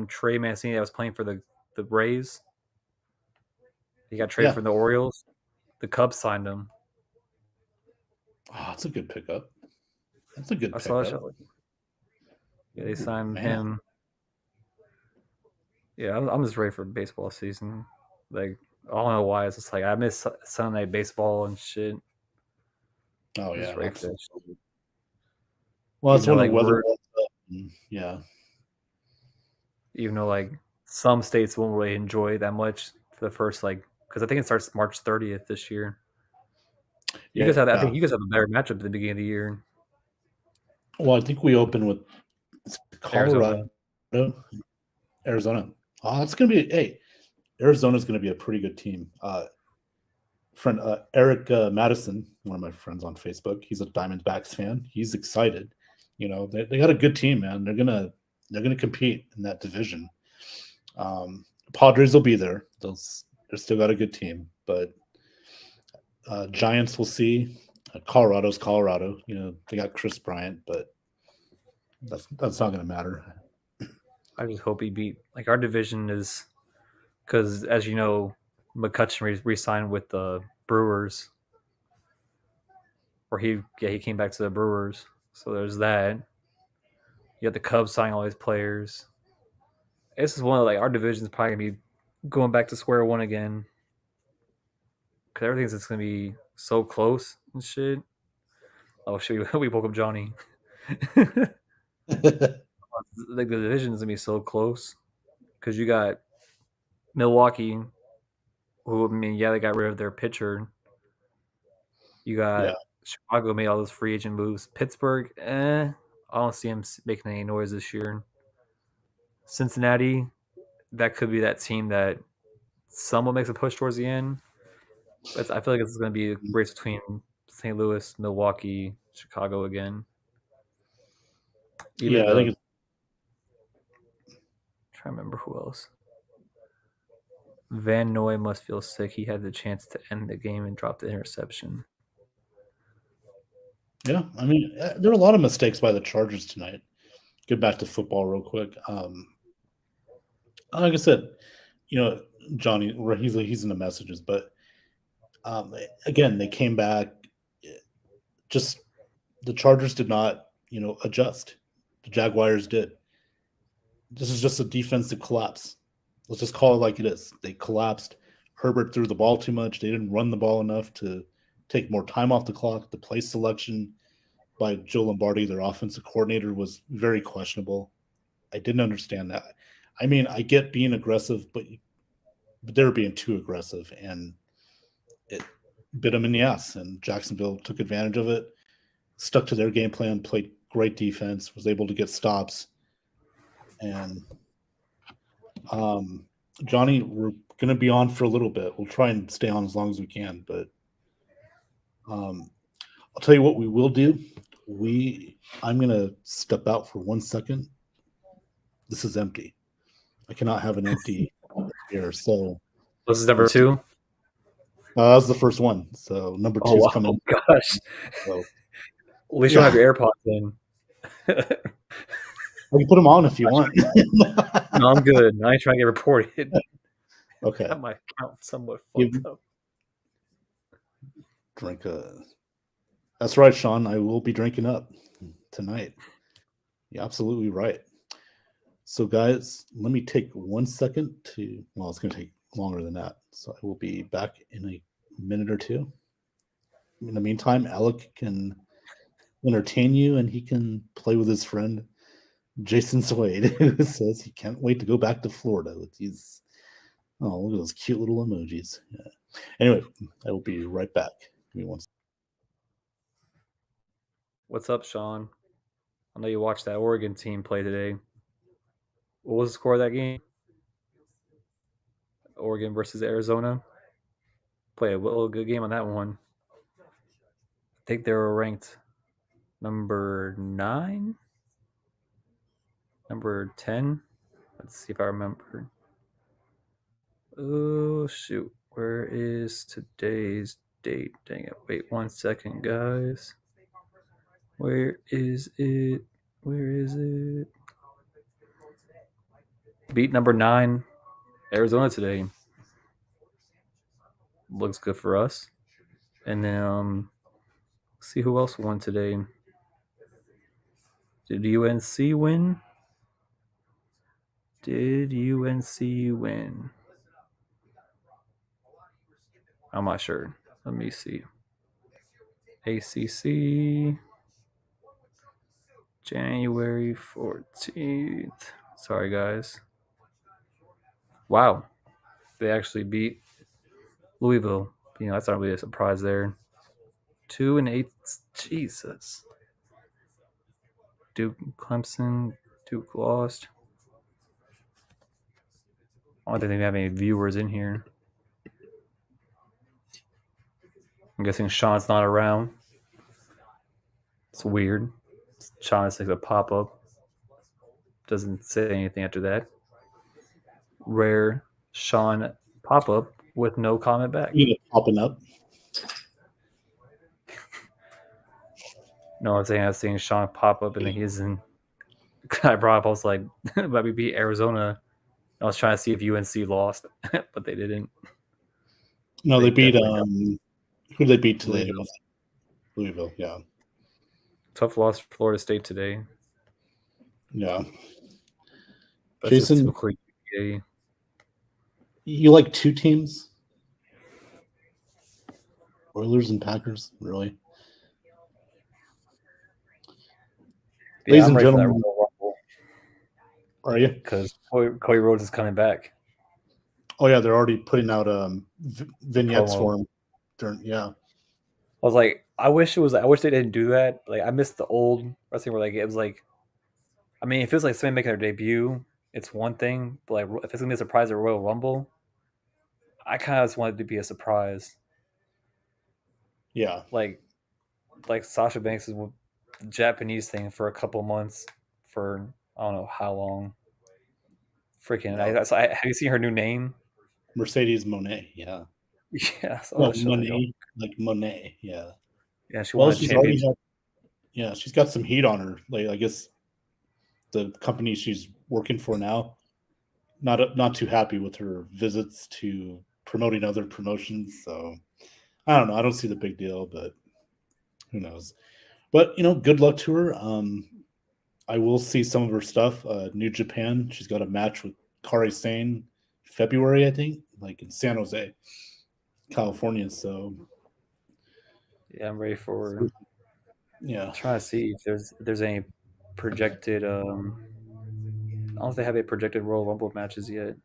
Trey Mancini that was playing for the Rays. He got traded Yeah. from the Orioles. The Cubs signed him. Oh, that's a good pickup. That's a good I saw that pickup. shot. Yeah, they Ooh, signed man. him. Yeah, I'm just ready for baseball season. Like I don't know why. It's just like I miss Sunday night baseball and shit. Oh I'm just yeah, ready for that shit. absolutely. Well, Even that's though when the like weather we're warms up. Yeah. even though like some states won't really enjoy it that much for the first like because I think it starts March 30th this year. You guys have I Yeah. think you guys have a better matchup at the beginning of the year. Well, I think we open with Arizona. Colorado, Arizona. Oh, that's gonna be Arizona's gonna be a pretty good team. Friend Eric Madison, one of my friends on Facebook, he's a Diamondbacks fan. He's excited. They got a good team, man. They're gonna compete in that division. Padres will be there. They're still got a good team, but Giants will see. Colorado's Colorado. They got Chris Bryant, but that's not going to matter. I just hope he beat. Like, our division is, because as you know, McCutcheon re-signed with the Brewers, or he came back to the Brewers. So there's that. You got the Cubs signing all these players. This is one of, like, our division's probably gonna be going back to square one again, because everything's just gonna be so close and shit. Oh shit, we woke up Johnny. Like, the division is gonna be so close because you got Milwaukee, who, I mean, yeah, they got rid of their pitcher. You got Yeah. Chicago made all those free agent moves. Pittsburgh, I don't see him making any noise this year. Cincinnati, that could be that team that somewhat makes a push towards the end. But I feel like it's going to be a race between St. Louis, Milwaukee, Chicago again. Even Yeah, I think trying to remember who else. Van Noy must feel sick. He had the chance to end the game and drop the interception. Yeah, I mean, there were a lot of mistakes by the Chargers tonight. Get back to football real quick. Like I said, Johnny, he's in the messages, but again, they came back. Just the Chargers did not, adjust. The Jaguars did. This is just a defensive collapse. Let's just call it like it is. They collapsed. Herbert threw the ball too much. They didn't run the ball enough to take more time off the clock. The play selection by Joe Lombardi, their offensive coordinator, was very questionable. I didn't understand that. I mean, I get being aggressive, but they were being too aggressive, and it bit them in the ass. And Jacksonville took advantage of it, stuck to their game plan, played great defense, was able to get stops. And Johnny, we're going to be on for a little bit. We'll try and stay on as long as we can, but I'll tell you what we will do. I'm going to step out for 1 second. This is empty. I cannot have an empty here. So this is number 2. That was the first one. So number 2 is coming. Oh gosh! So, at least you don't have your AirPods in. I can put them on if you want. No, I'm good. I ain't trying to get reported. Okay. That might count somewhat fucked up. Drink That's right, Sean. I will be drinking up tonight. You're absolutely right. So, guys, let me take 1 second to. Well, it's going to take longer than that. So I will be back in a minute or two. In the meantime, Alec can entertain you, and he can play with his friend Jason Swade, who says he can't wait to go back to Florida with these. Oh, look at those cute little emojis. Yeah. Anyway, I will be right back. Give me 1 second. What's up, Sean? I know you watched that Oregon team play today. What was the score of that game? Oregon versus Arizona. Play a little good game on that one. I think they were ranked number 9, number 10. Let's see if I remember. Oh, shoot. Where is today's date? Dang it. Wait 1 second, guys. Where is it? Where is it? Beat number 9, Arizona today. Looks good for us. And then see who else won today. Did UNC win? Did UNC win? I'm not sure. Let me see. ACC, January 14th. Sorry, guys. Wow. They actually beat Louisville. That's not really a surprise there. 2-8. Jesus. Duke, Clemson. Duke lost. I don't think they have any viewers in here. I'm guessing Sean's not around. It's weird. Sean just takes a pop-up. Doesn't say anything after that. Rare Sean pop-up with no comment back. Popping up. No, I'm saying I've seen Sean pop up and he's in. I brought up, I was like, but we beat Arizona. I was trying to see if UNC lost, but they didn't. No, they beat definitely who did they beat today? Louisville. Louisville, yeah. Tough loss for Florida State today. Yeah. That's just Jason, typical UVA. you like two teams? Oilers and Packers, really? Yeah, Ladies I'm and ready for that gentlemen, Royal Rumble are you? because Cody Rhodes is coming back. Oh yeah, they're already putting out vignettes Promo. for him. Yeah. I was like, I wish they didn't do that. Like, I missed the old wrestling where like it was like, I mean, it feels like somebody making their debut. It's one thing, but like if it's gonna be a surprise at Royal Rumble, I kind of just wanted it to be a surprise. Yeah. Like Sasha Banks is the Japanese thing for a couple months for I don't know how long. Freaking! Yeah. Have you seen her new name? Mercedes Monet, yeah. Yeah, so No, that shit like, oh, Monet, like Monet, yeah. yeah, she Well, won a she's already champion. yeah, she's got some heat on her. Like I guess the company she's working for now, not too happy with her visits to promoting other promotions. So I don't know. I don't see the big deal, but who knows? But good luck to her. I will see some of her stuff. New Japan. She's got a match with Kari Sane February, I think, like in San Jose, California. So Yeah, I'm ready for. yeah, I'm trying to see if there's any projected. I don't know if they have a projected Royal Rumble matches yet,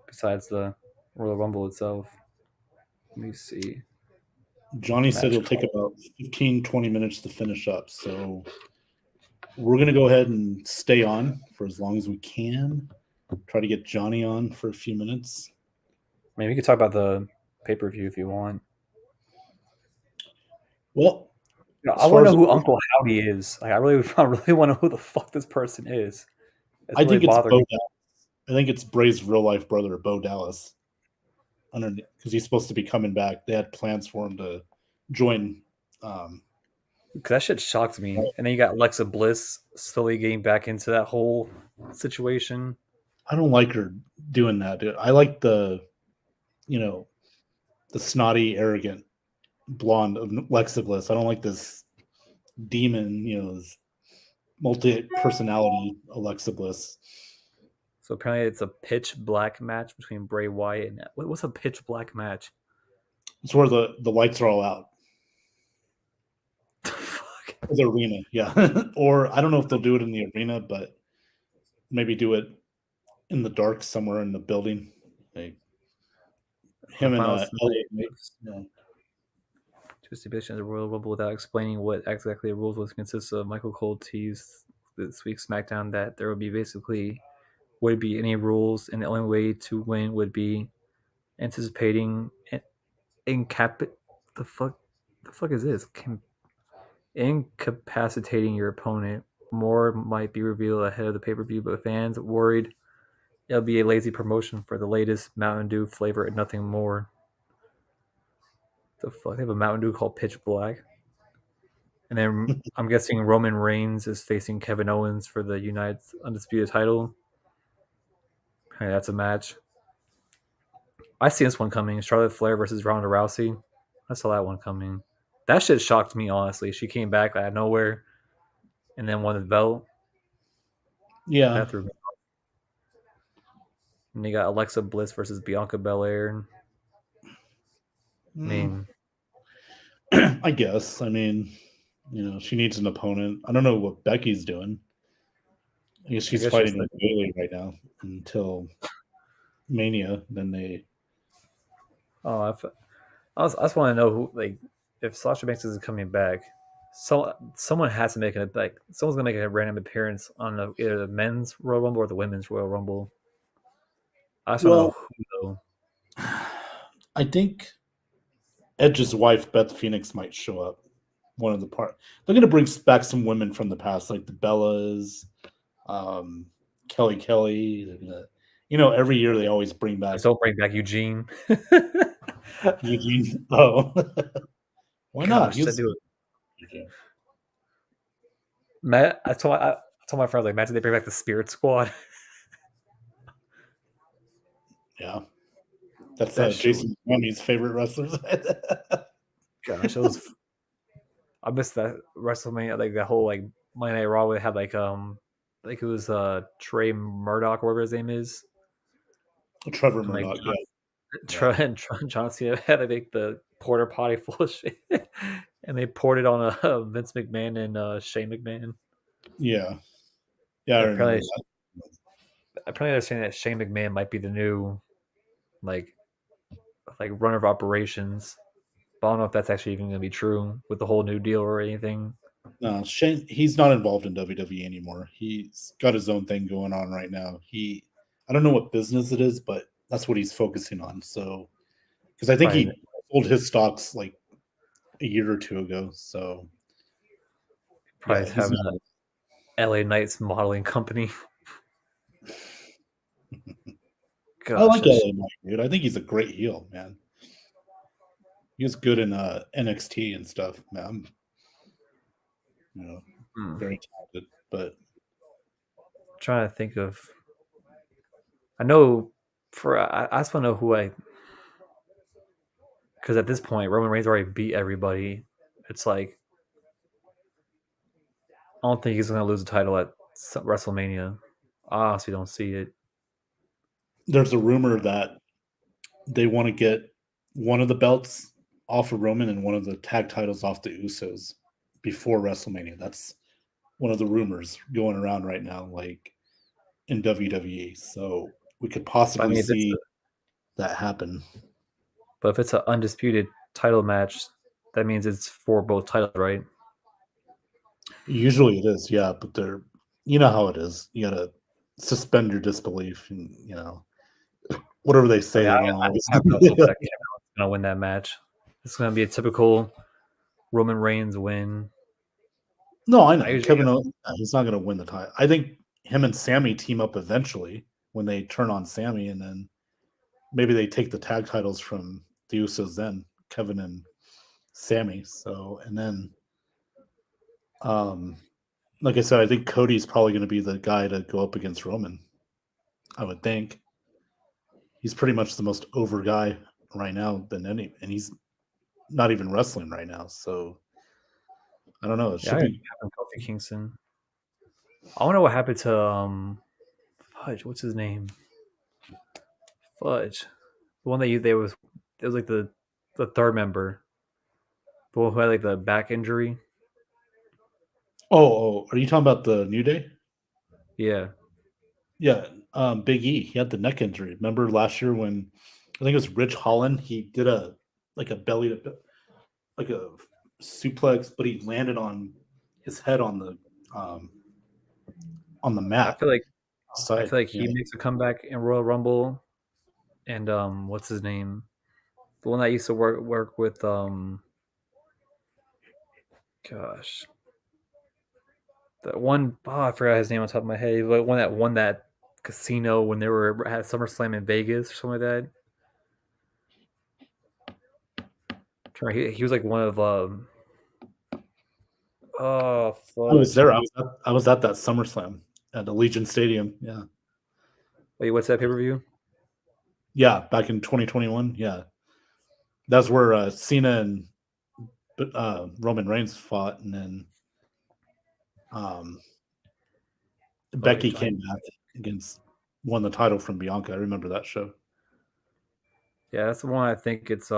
besides the Royal Rumble itself. Let me see. Johnny said Match it'll take call. about 15, 20 minutes to finish up. So we're going to go ahead and stay on for as long as we can. Try to get Johnny on for a few minutes. Maybe we could talk about the pay per view if you want. Well, I as want far to as know who Uncle Howdy is. Like, I really want to know who the fuck this person is. It's I really think it's bothering Bo me. Dallas. I think it's Bray's real life brother, Bo Dallas. Because he's supposed to be coming back. They had plans for him to join. Because that shit shocked me. And then you got Alexa Bliss slowly getting back into that whole situation. I don't like her doing that, dude. I like the snotty, arrogant blonde of Alexa Bliss. I don't like this demon, this multi-personality Alexa Bliss. So apparently it's a pitch black match between Bray Wyatt and what's a pitch black match? It's where the lights are all out. Fuck. The arena, yeah. Or I don't know if they'll do it in the arena, but maybe do it in the dark somewhere in the building. Like him and Elliot. Yeah. To stipulation of the Royal Rumble without explaining what exactly the rules was consists of. Michael Cole teased this week's SmackDown that there would be any rules, and the only way to win would be anticipating the fuck is this? Incapacitating your opponent. More might be revealed ahead of the pay-per-view, but fans worried it'll be a lazy promotion for the latest Mountain Dew flavor and nothing more. The fuck? They have a Mountain Dew called Pitch Black. And then I'm guessing Roman Reigns is facing Kevin Owens for the United Undisputed title. Hey, that's a match. I see this one coming. Charlotte Flair versus Ronda Rousey. I saw that one coming. That shit shocked me, honestly. She came back out of nowhere and then won the belt. Yeah. That threw me off. And you got Alexa Bliss versus Bianca Belair. I mean, I guess. I mean, she needs an opponent. I don't know what Becky's doing. I guess she's fighting with Bayley right now until Mania. Then they. Oh, I just want to know who, like, if Sasha Banks is coming back, someone has to make it. Like, someone's gonna make a random appearance on either the men's Royal Rumble or the women's Royal Rumble. I just want to know who though. I think Edge's wife Beth Phoenix might show up. One of the part they're going to bring back some women from the past, like the Bellas, Kelly. They're gonna, every year they always bring back. Just don't bring back Eugene. Eugene. Oh, why not? Gosh, I do it. Matt, told my friends, like, imagine they bring back the Spirit Squad. Yeah. That's That Jason Mooney's favorite wrestlers. gosh, it was. I missed that WrestleMania, like that whole like Monday Night Raw. Where they had like it was Trey Murdoch, whatever his name is, Trevor and like Murdoch, yeah. Trey and John Cena had to make the porter potty full of shit, and they poured it on Vince McMahon and Shane McMahon. Yeah. Yeah, I remember that. Apparently, they're saying that Shane McMahon might be the new like runner of operations. But I don't know if that's actually even going to be true with the whole new deal or anything. No, Shane, he's not involved in WWE anymore. He's got his own thing going on right now. I don't know what business it is, but that's what he's focusing on. So, because I think he sold his stocks like a year or two ago. So, probably having a LA Knights modeling company. Gosh, I like LA Knight, dude. I think he's a great heel, man. He was good in NXT and stuff, man. Very talented, but I'm trying to think of. I know I just want to know who because at this point Roman Reigns already beat everybody. It's like I don't think he's going to lose the title at WrestleMania. I honestly don't see it. There's a rumor that they want to get one of the belts off of Roman and one of the tag titles off the Usos before WrestleMania. That's one of the rumors going around right now, like in WWE. So we could possibly see that happen. But if it's an undisputed title match, that means it's for both titles, right? Usually it is, yeah. But you know how it is. You gotta suspend your disbelief, and whatever they say. I have no hope that Kevin's gonna win that match. It's gonna be a typical Roman Reigns win. No, I know Kevin. He's not gonna win the title. I think him and Sammy team up eventually when they turn on Sammy, and then maybe they take the tag titles from the Usos. Then Kevin and Sammy. So, and then, like I said, I think Cody's probably going to be the guy to go up against Roman. I would think he's pretty much the most over guy right now than any, and he's not even wrestling right now. So I don't know. It should be Kofi Kingston. I don't know what happened to Fudge. What's his name? Fudge. The one that it was like the third member. The one who had like the back injury. Oh, are you talking about the New Day? Yeah. Yeah, Big E. He had the neck injury. Remember last year when I think it was Rich Holland? He did a belly to like a suplex, but he landed on his head on the mat. I feel like he makes a comeback in Royal Rumble. And what's his name? The one that used to work with gosh. The one I forgot his name on top of my head. The one that won that casino when they had SummerSlam in Vegas or something like that. He was like one of oh, I was there. I was at that SummerSlam at Allegiant Stadium. Yeah. Wait, what's that pay-per-view? Yeah, back in 2021. Yeah, that's where Cena and Roman Reigns fought, and then Becky came back won the title from Bianca. I remember that show. Yeah, that's the one. I think it's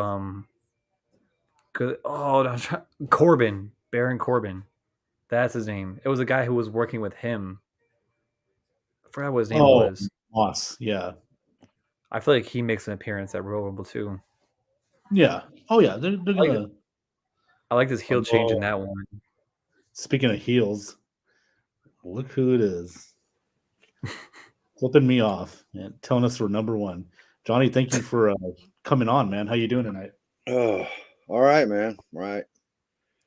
good. Oh, Corbin, Baron Corbin. That's his name. It was a guy who was working with him. I forgot what his name was. Moss, yeah. I feel like he makes an appearance at Royal Rumble too. Yeah. Oh yeah, they're gonna. I like this heel change in that one. Speaking of heels, look who it is. Flipping me off and telling us we're number one. Johnny, thank you for coming on, man. How you doing tonight? Oh, all right, man. Right.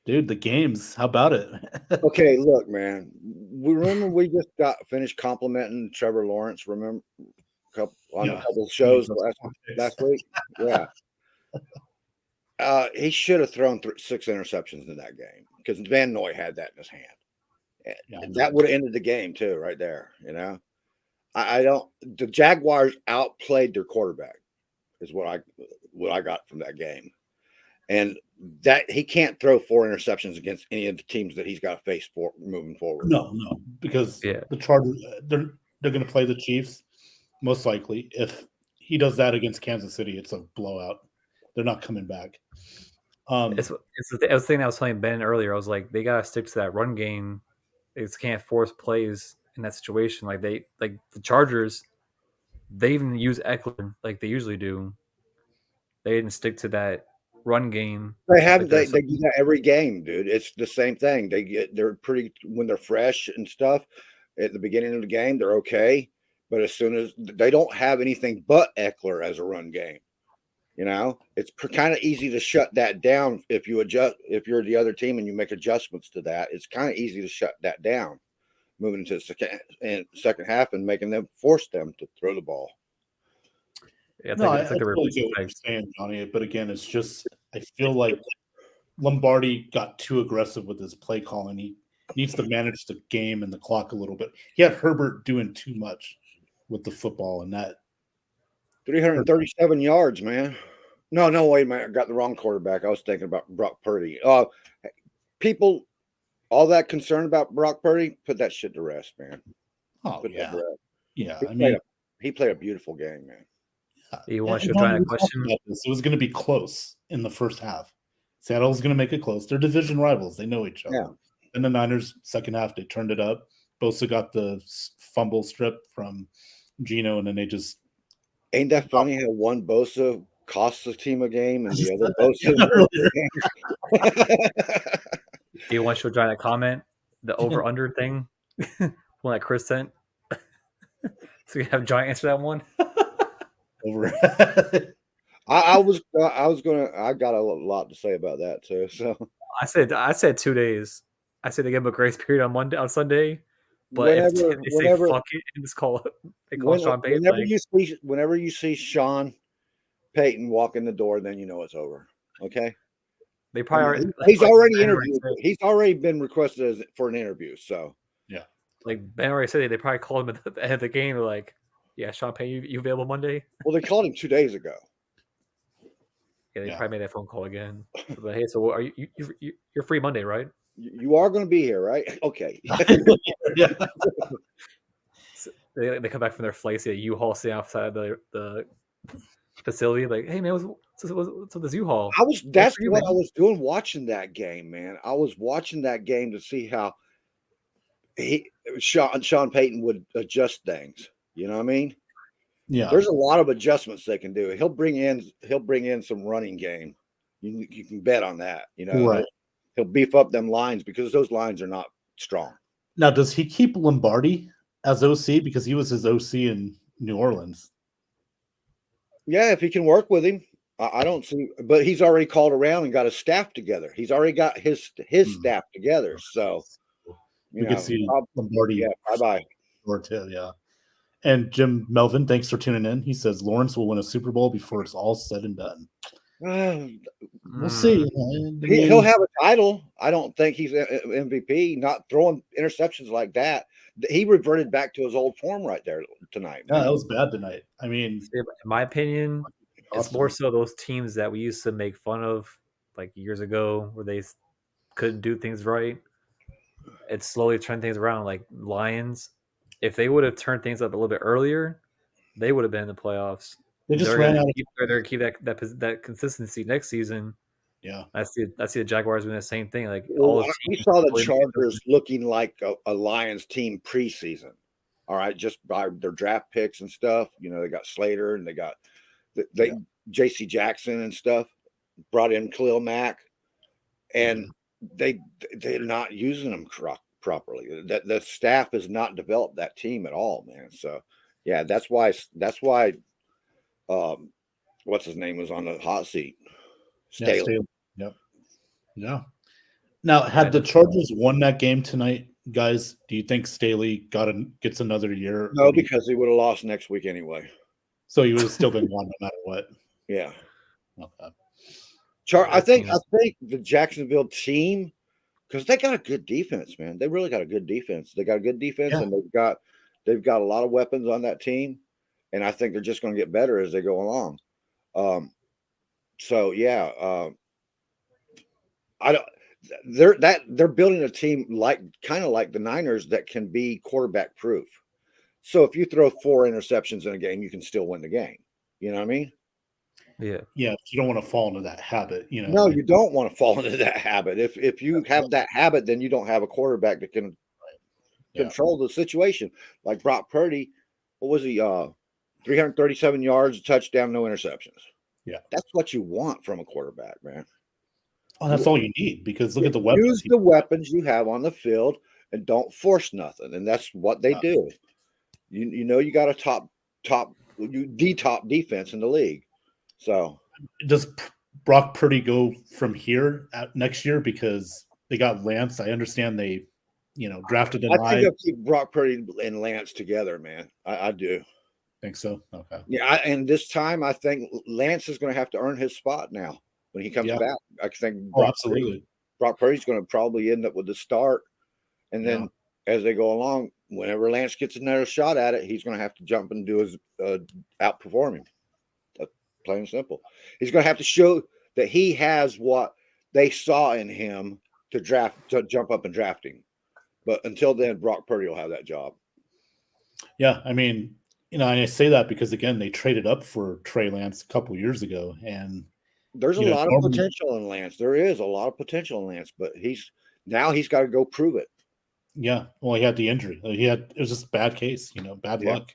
Dude, the games. How about it? Okay, look, man. We just got finished complimenting Trevor Lawrence, remember a couple of shows last week? Yeah. He should have thrown 6 interceptions in that game because Van Noy had that in his hand. That would have ended the game too, right there. You know, I don't. The Jaguars outplayed their quarterback, is what I got from that game, and that he can't throw 4 interceptions against any of the teams that he's got to face for moving forward. No, because the Chargers they're going to play the Chiefs most likely. If he does that against Kansas City, it's a blowout. They're not coming back. It's the thing I was telling Ben earlier. I was like, they gotta stick to that run game. They just can't force plays in that situation. Like the Chargers, they even use Eckler like they usually do. They didn't stick to that run game. They have they do that every game, dude. It's the same thing. They're pretty when they're fresh and stuff at the beginning of the game, they're okay. But as soon as they don't have anything but Eckler as a run game, you know, it's kind of easy to shut that down if you're the other team and you make adjustments to that. It's kind of easy to shut that down, moving into the second half and making them force them to throw the ball. Yeah, I totally get what you're saying, Johnny. But again, it's just I feel like Lombardi got too aggressive with his play calling. He needs to manage the game and the clock a little bit. He had Herbert doing too much with the football, and that 337 yards, man. No, wait a minute. I got the wrong quarterback. I was thinking about Brock Purdy. People, all that concerned about Brock Purdy, put that shit to rest, man. Oh, yeah. Yeah, he played a beautiful game, man. You want to try a question? It was going to be close in the first half. Seattle's going to make it close. They're division rivals. They know each other. Yeah. And the Niners, second half, they turned it up. Bosa got the fumble strip from Geno, and then they just... Ain't that funny how one Bosa costs the team a game and the other Bosa... Do you want to try that comment? The over-under thing? One that Chris sent? So you have Giant answer that one? Over. I got a lot to say about that too. So I said 2 days. I said they give him a grace period on Sunday. But if they say fuck it and just call Sean Payton. Whenever you see Sean Payton walk in the door, then you know it's over. Okay. They probably he's already interviewed. He's already been requested for an interview. So yeah. Like Ben already said, they probably called him at the end of the game. They're like, yeah, Sean Payton, you available Monday? Well, they called him 2 days ago. Yeah, they probably made that phone call again. But hey, so are you're free Monday, right? You are going to be here, right? Okay. Yeah. So they come back from their flight, see a U-Haul sitting outside the facility. Like, hey man, what's this U-Haul? That's what I was doing watching that game, man. I was watching that game to see how Sean Payton would adjust things. You know what I mean? Yeah. There's a lot of adjustments they can do. He'll bring in some running game. You can bet on that. You know, right. He'll beef up them lines because those lines are not strong. Now, does he keep Lombardi as OC because he was his OC in New Orleans? Yeah, if he can work with him, I don't see. But he's already called around and got his staff together. He's already got his staff together. So we can see Lombardi. Yeah, bye. Or two, yeah. And Jim Melvin, thanks for tuning in. He says Lawrence will win a Super Bowl before it's all said and done. We'll see. He'll have a title. I don't think he's MVP. Not throwing interceptions like that. He reverted back to his old form right there tonight. Yeah, that was bad tonight. I mean, in my opinion, it's more so those teams that we used to make fun of like years ago where they couldn't do things right. It's slowly turned things around. Like Lions, if they would have turned things up a little bit earlier, they would have been in the playoffs. They just ran out. They're keep that consistency next season. Yeah, I see the Jaguars doing the same thing. Like we saw the Chargers looking like a Lions team preseason. All right, just by their draft picks and stuff. You know, they got Slater and they got J.C. Jackson and stuff. Brought in Khalil Mack, and they're not using them properly. That the staff has not developed that team at all, man. So yeah, that's why. What's his name was on the hot seat. Staley. Yep. Yeah. Now, had the Chargers won that game tonight, guys, do you think Staley gets another year? No, because he would have lost next week anyway. So he would have still been gone no matter what. Yeah. Okay. I think the Jacksonville team because they got a good defense, man. They really got a good defense. They got a good defense, Yeah. and they've got a lot of weapons on that team, and I think they're just going to get better as they go along. So yeah, I don't. They're building a team kind of like the Niners that can be quarterback proof. So if you throw 4 interceptions in a game, you can still win the game. You know what I mean? Yeah. Yeah, you don't want to fall into that habit, you know. No, you don't want to fall into that habit. If you have that habit, then you don't have a quarterback that can control the situation. Like Brock Purdy, what was he? 337 yards, touchdown, no interceptions. Yeah, that's what you want from a quarterback, man. Oh, that's all you need, because look at the weapons. Use the weapons you have on the field and don't force nothing, and that's what they do. You know you got a top defense in the league. So does Brock Purdy go from here next year because they got Lance? I understand they, drafted an I think they'll keep Brock Purdy and Lance together, man. I do. Think so? Okay. Yeah, and this time I think Lance is going to have to earn his spot now when he comes back. I think absolutely. Brock Purdy's going to probably end up with the start, and then as they go along, whenever Lance gets another shot at it, he's going to have to jump and do his outperform him. Plain and simple. He's going to have to show that he has what they saw in him to jump up and draft him. But until then, Brock Purdy will have that job. Yeah, I mean, I say that because, again, they traded up for Trey Lance a couple years ago, and there's a lot of potential in Lance. There is a lot of potential in Lance, but he's got to go prove it. Yeah, well, he had the injury. It was just a bad case, bad luck.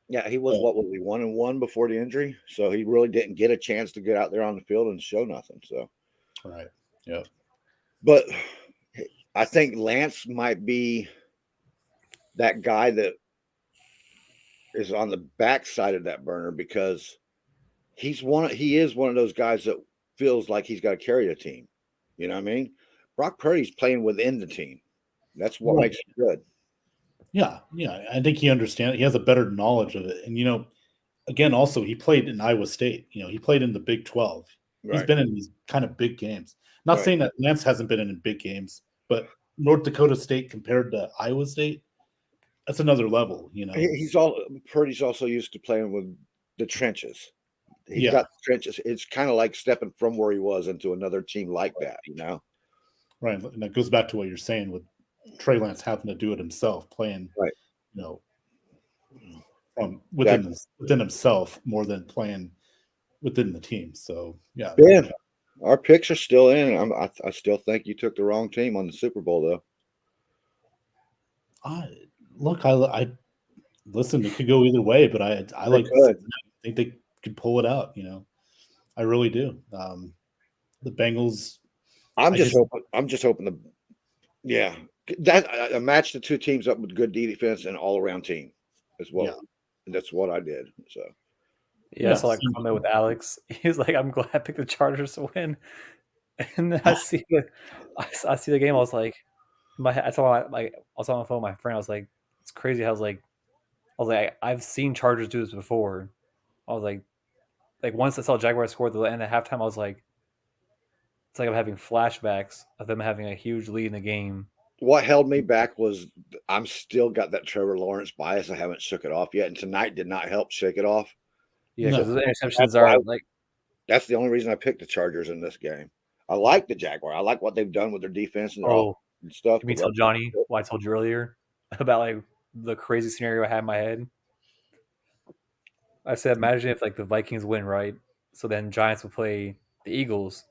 Yeah, he was what was he 1-1 before the injury, so he really didn't get a chance to get out there on the field and show nothing. So, right, yeah. But I think Lance might be that guy that is on the backside of that burner, because he is one of those guys that feels like he's got to carry a team. You know what I mean? Brock Purdy's playing within the team. That's what makes it good. Yeah, I think he understands. He has a better knowledge of it. And, again, also, he played in Iowa State. He played in the Big 12. Right. He's been in these kind of big games. Not saying that Lance hasn't been in big games, but North Dakota State compared to Iowa State, that's another level, Purdy's also used to playing with the trenches. He's got the trenches. It's kind of like stepping from where he was into another team like that, Right. And that goes back to what you're saying with Trey Lance having to do it himself, playing, from within himself more than playing within the team. So, yeah. Ben, our picks are still in. I still think you took the wrong team on the Super Bowl, though. Look, I listen. It could go either way, but I think they could pull it out. I really do. The Bengals. I'm just hoping that match the two teams up with good defense and all around team as well. Yeah. That's what I did. So. Yeah, I saw a comment with Alex. He's like, "I'm glad I picked the Chargers to win." And then I see the game. I was like, I was on my phone with my friend. I was like, "It's crazy how I was like, I've seen Chargers do this before." I was like once I saw Jaguars score at the end of halftime, I was like, it's like I'm having flashbacks of them having a huge lead in the game. What held me back was I'm still got that Trevor Lawrence bias. I haven't shook it off yet, and tonight did not help shake it off. Yeah, because the interceptions are that's the only reason I picked the Chargers in this game. I like the Jaguars. I like what they've done with their defense and stuff. Can you tell Johnny what I told you earlier about the crazy scenario I had in my head? I said, imagine if the Vikings win, right? So then Giants will play the Eagles.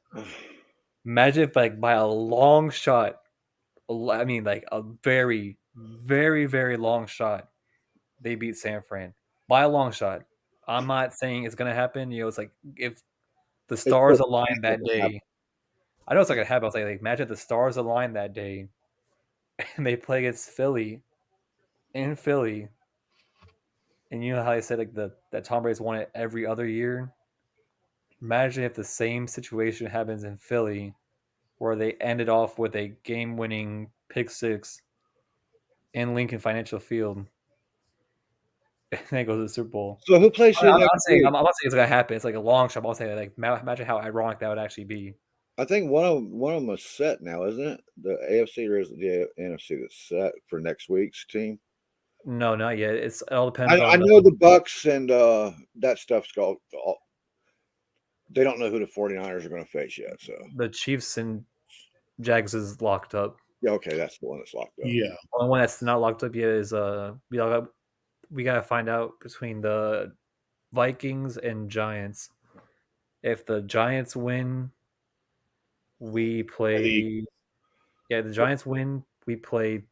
Imagine if by a long shot, I mean a very, very, very long shot, they beat San Fran by a long shot. I'm not saying it's gonna happen. It's like if the stars align that day. I know it's not gonna happen. I was like imagine if the stars align that day, and they play against Philly, in Philly, and you know how they said that Tom Brady's won it every other year. Imagine if the same situation happens in Philly, where they ended off with a game-winning pick six in Lincoln Financial Field, and they go to the Super Bowl. So who plays? I'm not saying it's gonna happen. It's like a long shot. I'm saying imagine how ironic that would actually be. I think one of them is set now, isn't it? The AFC or is it the NFC that's set for next week's team? No, not yet. It all depends I on know the Bucks and that stuff's all. They don't know who the 49ers are going to face yet. So the Chiefs and Jags is locked up. yeah, okay, that's the one that's locked up. Yeah. The only one that's not locked up yet is we gotta find out between the Vikings and Giants. If the Giants win, we play. Yeah, the Giants win, we play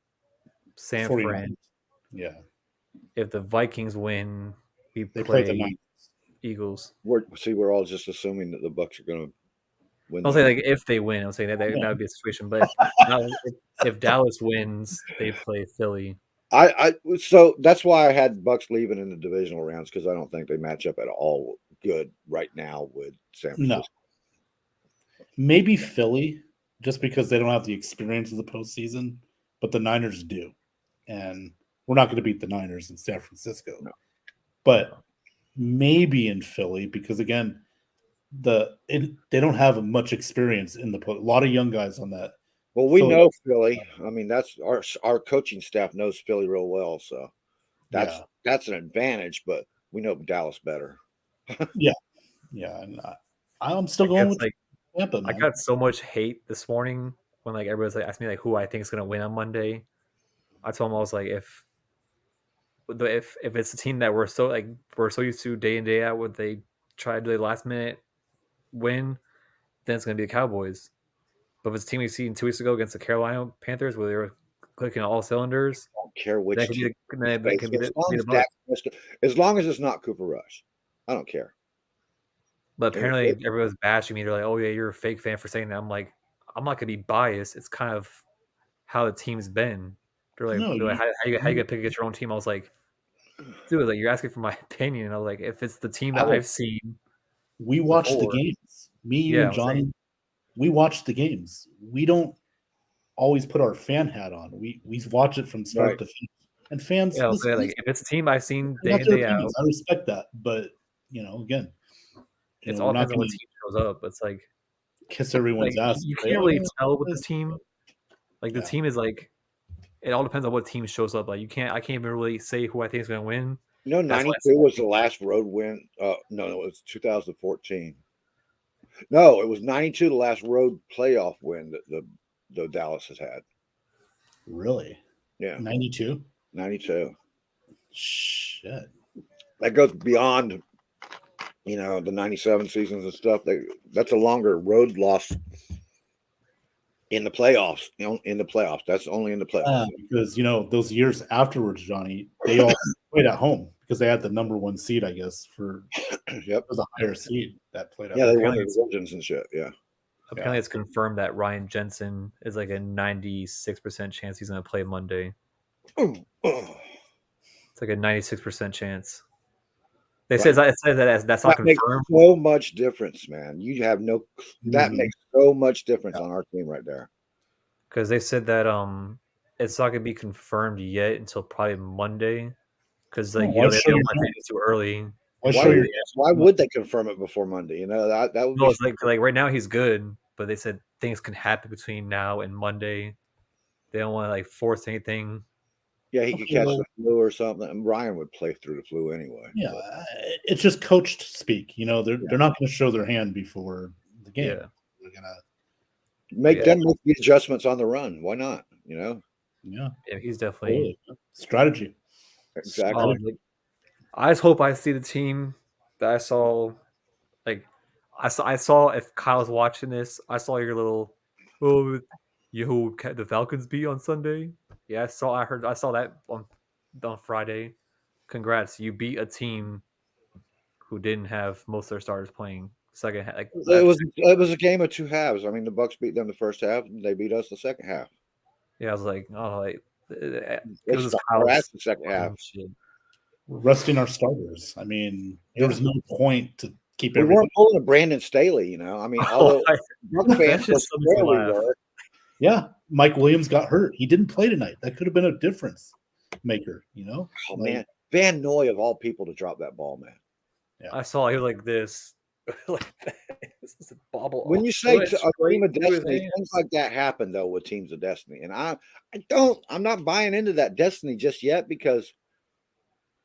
San 49ers. Fran. Yeah. If the Vikings win, we They play the Niners. Eagles. We're all just assuming that the Bucks are going to win. I'll say like if they win, I'm saying that would be a situation. But if Dallas wins, they play Philly. So that's why I had Bucks leaving in the divisional rounds because I don't think they match up at all good right now with San Francisco. No. Maybe Philly, just because they don't have the experience of the postseason, but the Niners do. And we're not going to beat the Niners in San Francisco. No. But maybe in Philly, because again, they don't have much experience in a lot of young guys on that. Well, we know Philly. I mean, that's our coaching staff knows Philly real well, so that's an advantage. But we know Dallas better. Yeah, and I'm still going with Tampa. I got so much hate this morning when like everybody's like asking me like who I think is gonna win on Monday. I told them I was like if it's a team that we're so used to day in day out, would they try to do a last minute win, then it's gonna be the Cowboys. But if it's a team we seen 2 weeks ago against the Carolina Panthers where they were clicking all cylinders, I don't care which team. As long as it's not Cooper Rush, I don't care. But apparently everyone's bashing me. They're like, "Oh yeah, you're a fake fan for saying that." I'm like, I'm not gonna be biased. It's kind of how the team's been. They're like, how you gonna pick against your own team? I was like, dude, like you're asking for my opinion. And I was like, if it's the team that I've seen, we watch the games. Me, you, and Johnny, we watch the games. We don't always put our fan hat on. We watch it from start to finish. And fans, like if it's a team I've seen day in day out, I respect that. But again, it's all depends on what team shows up. It's like kiss everyone's ass. You can't really tell with the team. Like the team is like, it all depends on what team shows up. Like I can't even really say who I think is going to win. 92 was the last road win. No, it was 2014. No, it was 92, the last road playoff win that the Dallas has had. Really? Yeah. 92? 92. Shit. That goes beyond, the 97 seasons and stuff. That's a longer road loss in the playoffs. In the playoffs. That's only in the playoffs. Because, those years afterwards, Johnny, they all played at home because they had the number one seed, I guess, for the higher seed that played out. Yeah, they won the divisions and shit. Yeah. Apparently, it's confirmed that Ryan Jensen is like a 96% chance he's going to play Monday. It's like a 96% chance. They said that's not confirmed. Makes so much difference, man. You have that makes so much difference on our team right there. Because they said that it's not going to be confirmed yet until probably Monday. Because they don't want to do too early. Why would they confirm it before Monday? That would be. It's like right now he's good, but they said things can happen between now and Monday. They don't want to force anything. Yeah, he could catch the flu or something. And Ryan would play through the flu anyway. Yeah, it's just coached speak. They're not going to show their hand before the game. Yeah. They're going to make them make the adjustments on the run. Why not? Yeah, he's definitely strategy. Exactly. I just hope I see the team that I saw. I saw if Kyle's watching this, I saw your little, the Falcons beat on Sunday. Yeah, I saw that on Friday. Congrats, you beat a team who didn't have most of their starters playing second half. It was a game of two halves. I mean, the Bucks beat them the first half, and they beat us the second half. Yeah, I was like, it was the second half. We're resting our starters. I mean, there was no point to keep. We weren't pulling a Brandon Staley, I mean, although fans were. Yeah, Mike Williams got hurt. He didn't play tonight. That could have been a difference maker. Oh man, Van Noy of all people to drop that ball, man. Yeah. I saw he was like this. This is a bobble. When you say to a team of destiny, things like that happen though with teams of destiny, and I'm not buying into that destiny just yet because,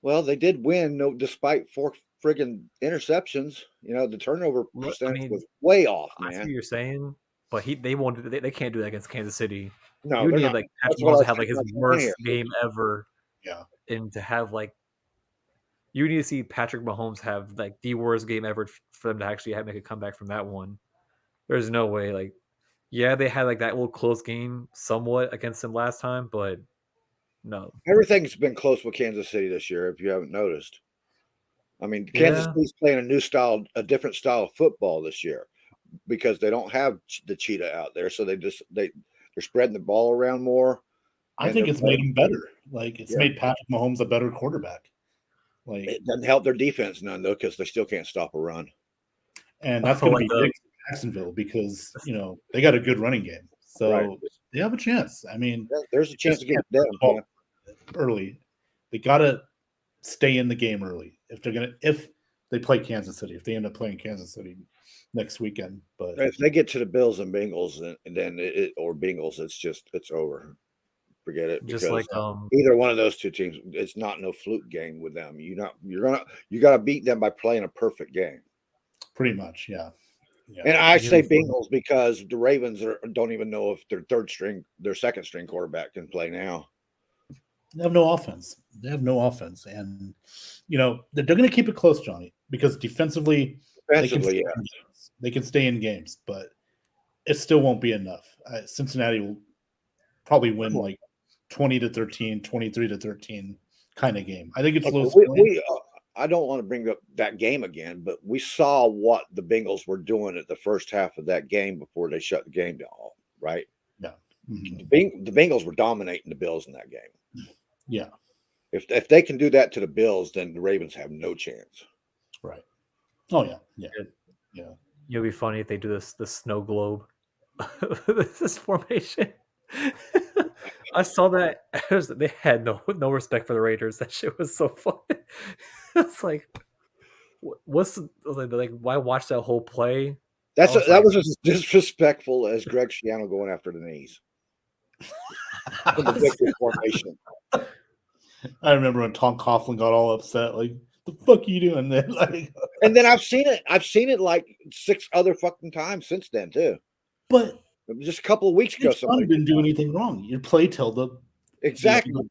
well, they did win despite 4 friggin' interceptions. The turnover percentage was way off, I see man. what you're saying, but they won't. They can't do that against Kansas City. No, You they're need not. like That's Patrick what I Mahomes to was have like saying his about worst here. game ever, Yeah. and to have like you need to see Patrick Mahomes have like the worst game ever for them to actually make a comeback from that one. There's no way. Like, yeah, they had like that little close game somewhat against them last time, but no. Everything's been close with Kansas City this year, if you haven't noticed. I mean, Kansas City's playing a different style of football this year because they don't have the cheetah out there, so they're spreading the ball around more. I think it's made them better. Like it's made Patrick Mahomes a better quarterback. Like it doesn't help their defense none though because they still can't stop a run. And that's going to be big for Jacksonville because they got a good running game, so they have a chance. I mean, there's a chance to get the ball early. They got to stay in the game early if they play Kansas City. If they end up playing Kansas City next weekend, but if they get to the Bills and Bengals, then Bengals, it's over. Forget it. Just like either one of those two teams, it's not no fluke game with them. You got to beat them by playing a perfect game. Pretty much, yeah. And I say Bengals because the Ravens don't even know if their second string quarterback can play now. They have no offense. And they're going to keep it close, Johnny, because defensively they can stay in games, but it still won't be enough. Cincinnati will probably win like 20-13, 23-13 kind of game. I think it's low scoring. I don't want to bring up that game again, but we saw what the Bengals were doing at the first half of that game before they shut the game down, right? Yeah. Mm-hmm. The Bengals were dominating the Bills in that game. Yeah. If they can do that to the Bills, then the Ravens have no chance. Right. Oh, yeah. Yeah. Yeah. It'll be funny if they do the snow globe. This formation. I saw that. They had no respect for the Raiders. That shit was so funny. It's like, what's like? Why watch that whole play? That was as disrespectful as Greg Schiano going after the knees. The victory formation. I remember when Tom Coughlin got all upset, like, "The fuck are you doing?" Then, like, and then I've seen it like 6 other fucking times since then too. But just a couple of weeks ago, somebody didn't do anything wrong. You play till the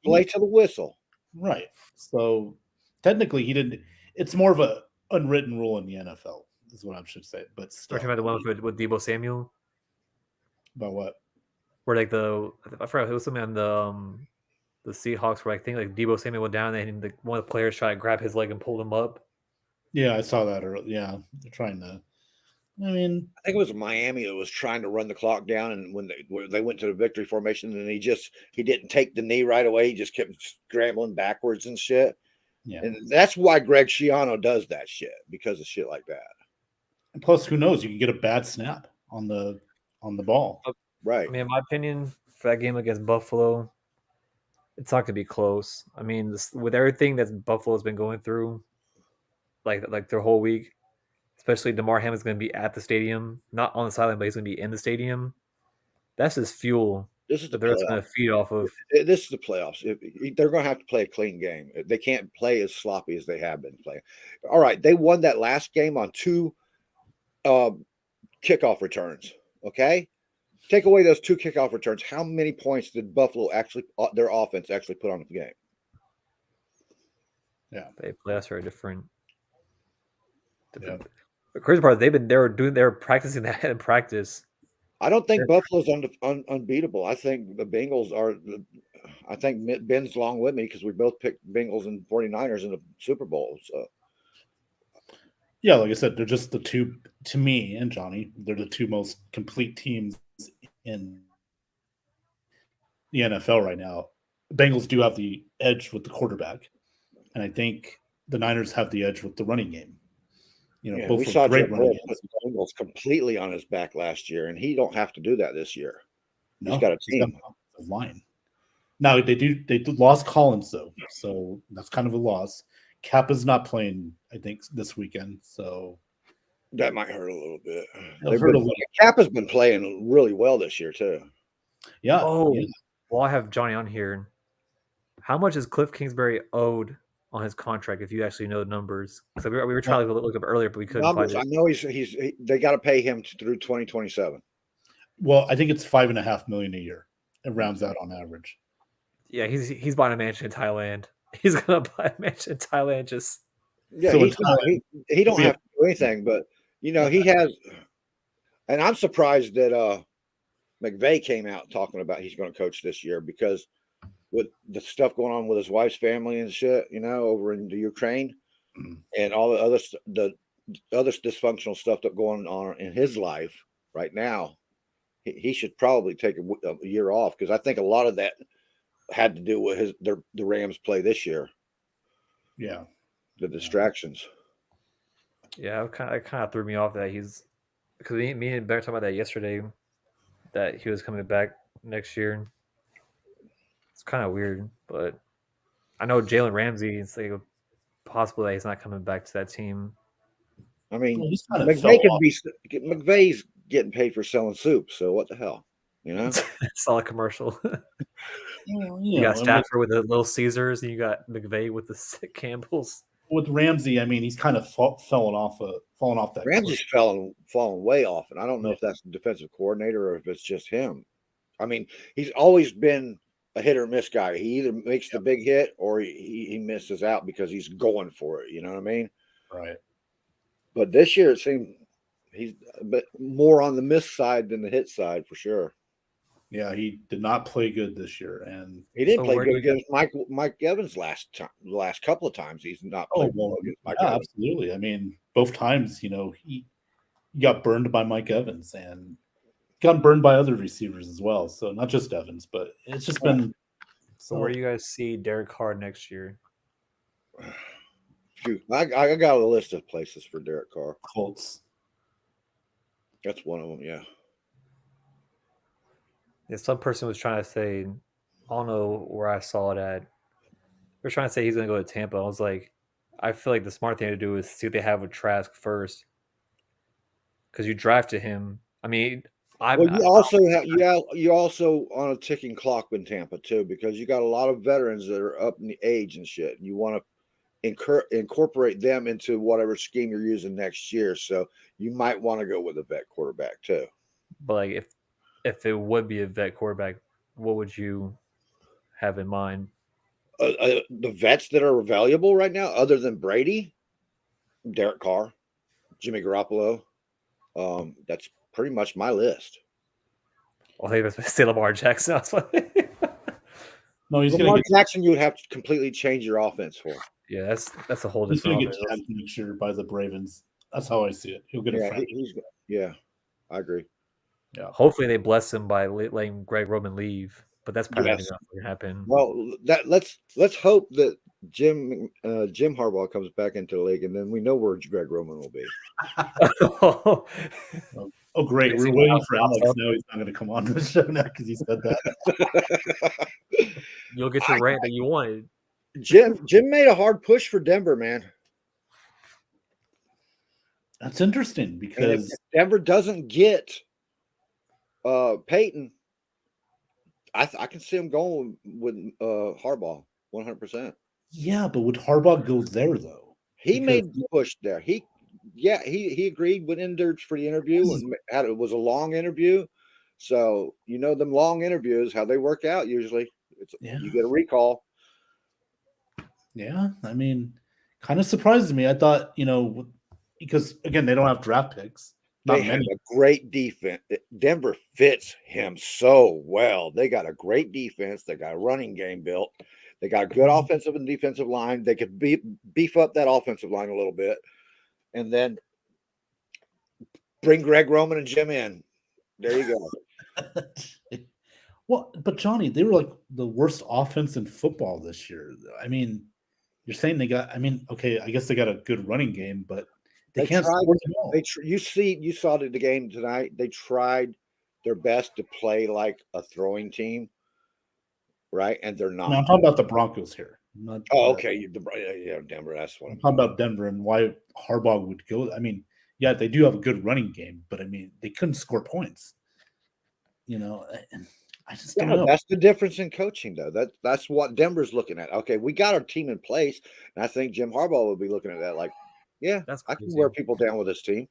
play till the whistle. Right. So technically, he didn't. It's more of a unwritten rule in the NFL, is what I should say. But still, talking about the one with Deebo Samuel. About what? Where like I forgot it was something on the Seahawks where I think like Deebo Samuel went down and one of the players tried to grab his leg and pulled him up. Yeah, I saw that earlier. Yeah, they're trying to. I think it was Miami that was trying to run the clock down, and when they went to the victory formation, and he didn't take the knee right away. He just kept scrambling backwards and shit. Yeah, and that's why Greg Schiano does that shit, because of shit like that. And plus, who knows? You can get a bad snap on the ball. Right. I mean, in my opinion, for that game against Buffalo, it's not gonna be close. I mean, with everything that Buffalo's been going through, like their whole week. Especially DeMar Hamlin's going to be at the stadium, not on the sideline, but he's going to be in the stadium. That's his fuel. This is they're going to feed off of. This is the playoffs. They're going to have to play a clean game. They can't play as sloppy as they have been playing. All right, they won that last game on 2 kickoff returns. Okay, take away those 2 kickoff returns. How many points did Buffalo their offense actually put on the game? Yeah, they play us very different. Yeah. The crazy part is they were practicing that in practice. I don't think Buffalo's unbeatable. I think the Bengals are. I think Ben's along with me because we both picked Bengals and 49ers in the Super Bowl. So, yeah, like I said, they're just the two, to me and Johnny, they're the 2 most complete teams in the NFL right now. The Bengals do have the edge with the quarterback, and I think the Niners have the edge with the running game. Both we saw great running games. Put Bengals completely on his back last year, and he don't have to do that this year. No, he's got a team. He's got line. Now they lost Collins though, so that's kind of a loss. Kappa's not playing, I think, this weekend. So That might hurt a little bit. Cap has been playing really well this year too. Yeah. Oh, yeah. Well, I have Johnny on here. How much is Cliff Kingsbury owed on his contract? If you actually know the numbers, because we were trying to look up earlier, but we couldn't find it. I know they got to pay him through 2027. Well, I think it's $5.5 million a year. It rounds out on average. Yeah, he's buying a mansion in Thailand. He's gonna buy a mansion in Thailand. Just yeah, so he don't have to do anything, but he has. And I'm surprised that McVay came out talking about he's going to coach this year, because with the stuff going on with his wife's family and shit, over in the Ukraine, and all the other dysfunctional stuff that's going on in his life right now, he should probably take a year off, because I think a lot of that had to do with the Rams play this year. Yeah, the distractions. Yeah, it kind of threw me off that he's, because me and Beck talked about that yesterday, that he was coming back next year. It's kind of weird, but I know Jalen Ramsey, it's like possible that he's not coming back to that team. I mean, McVay's getting paid for selling soup, so what the hell, Solid commercial. You got Stafford with the Little Caesars, and you got McVay with the Campbells. With Ramsey, I mean, he's kind of fallen off that. Ramsey's fallen way off, and I don't know if that's the defensive coordinator or if it's just him. I mean, he's always been a hit or miss guy. He either makes the big hit or he misses out because he's going for it. You know what I mean? Right. But this year it seemed he's a bit more on the miss side than the hit side for sure. Yeah, he did not play good this year, and he didn't play good against Mike Evans last couple of times. He's not played well against Mike Evans. Absolutely. I mean, both times, he got burned by Mike Evans and gotten burned by other receivers as well. So not just Evans, but it's just been. So where do you guys see Derek Carr next year? I got a list of places for Derek Carr. Colts. That's one of them. Yeah. Yeah, some person was trying to say, I don't know where I saw it at. They're trying to say he's going to go to Tampa. I was like, I feel like the smart thing to do is see what they have with Trask first, because you drafted him. I mean, you also on a ticking clock in Tampa too, because you got a lot of veterans that are up in the age and shit. You want to incorporate them into whatever scheme you're using next year. So you might want to go with a vet quarterback too. But like if it would be a vet quarterback, what would you have in mind? The vets that are valuable right now, other than Brady, Derek Carr, Jimmy Garoppolo, that's pretty much my list. Well, they say Lamar Jackson. No, he's Lamar Jackson. You would have to completely change your offense for. Yeah, that's a whole different. He's going to get tagged next year by the Ravens. That's how I see it. He'll get a franchise. Yeah, I agree. Yeah. Hopefully they bless him by letting Greg Roman leave, but that's probably not going to happen. Well, let's hope that Jim Harbaugh comes back into the league, and then we know where Greg Roman will be. Oh, great! We're waiting for Alex. No, he's not going to come on the show now because he said that. You'll get your rant that you wanted. Jim made a hard push for Denver, man. That's interesting because if Denver doesn't get Peyton, I can see him going with Harbaugh 100%. Yeah, but would Harbaugh go there though? He made the push there. He agreed with Enders for the interview, and it was a long interview. So them long interviews, how they work out usually. You get a recall. Yeah, I mean, kind of surprises me. I thought, because again, they don't have draft picks. They have a great defense. Denver fits him so well. They got a great defense. They got a running game built. They got a good offensive and defensive line. They could beef up that offensive line a little bit, and then bring Greg Roman and Jim in. There you go. Well, but Johnny, they were like the worst offense in football this year. I mean, you're saying they got. I mean, okay, I guess they got a good running game, but they can't score the ball. You saw the game tonight. They tried their best to play like a throwing team, right? And they're not. No, I'm talking about the Broncos here. Okay. Denver. That's what I'm talking about. Denver and why Harbaugh would go. I mean, Yeah, they do have a good running game, but I mean, they couldn't score points. I just don't know. That's the difference in coaching, though. That's what Denver's looking at. Okay, we got our team in place, and I think Jim Harbaugh will be looking at that like, yeah, I can wear people down with this team,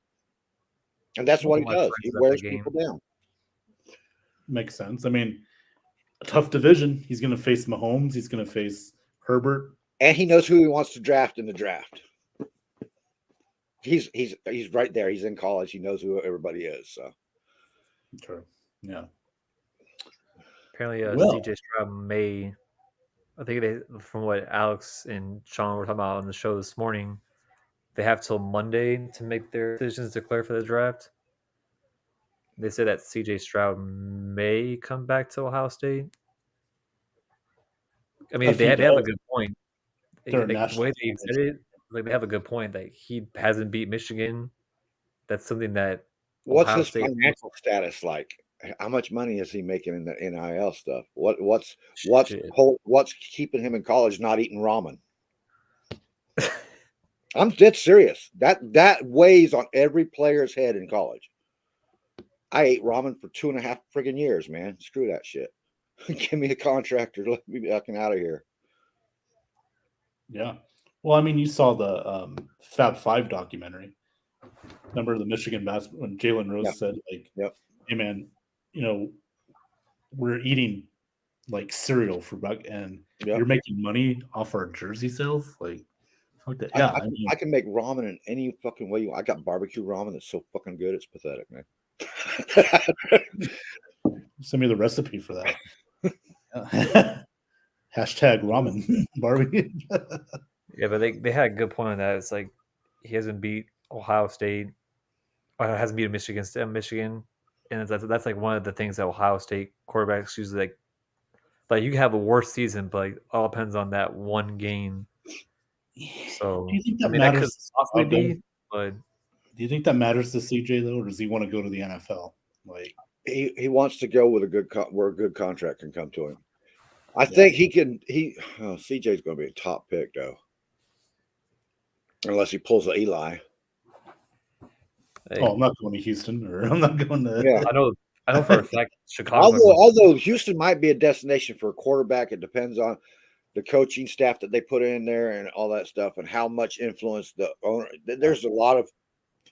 and that's what he does. He wears people down. Makes sense. I mean, a tough division. He's going to face Mahomes. He's going to face Herbert, and he knows who he wants to draft in the draft. He's right there. He's in college. He knows who everybody is. So, true. Yeah. Apparently, CJ Stroud may. I think from what Alex and Sean were talking about on the show this morning, they have till Monday to make their decisions to declare for the draft. They said that CJ Stroud may come back to Ohio State. I mean, they have a good point. The way they said it, they have a good point that he hasn't beat Michigan. That's something that. What's his financial status like? How much money is he making in the NIL stuff? What's keeping him in college not eating ramen? I'm dead serious. That weighs on every player's head in college. I ate ramen for 2.5 friggin' years, man. Screw that shit. Give me a contract or let me fucking out of here. Yeah. Well, I mean, you saw the Fab Five documentary. Remember the Michigan basketball when Jalen Rose said, like, hey, man, we're eating like cereal for buck and you're making money off our jersey sales. Like, yeah, I can make ramen in any fucking way you want. I got barbecue ramen that's so fucking good. It's pathetic, man. Send me the recipe for that. Hashtag ramen barbecue. Yeah, but they had a good point on that. It's like he hasn't beat Ohio State, or hasn't beat Michigan, and that's like one of the things that Ohio State quarterbacks usually like you can have a worse season, but it all depends on that one game. So do you think that matters? Do you think that matters to CJ though, or does he want to go to the NFL? Like he wants to go with where a good contract can come to him. I think he can. CJ's going to be a top pick though, unless he pulls the Eli. Hey. Oh, I'm not going to Houston, or I'm not going to. Yeah, I know for a fact Chicago. Although Houston might be a destination for a quarterback, it depends on the coaching staff that they put in there and all that stuff, and how much influence the owner. There's a lot of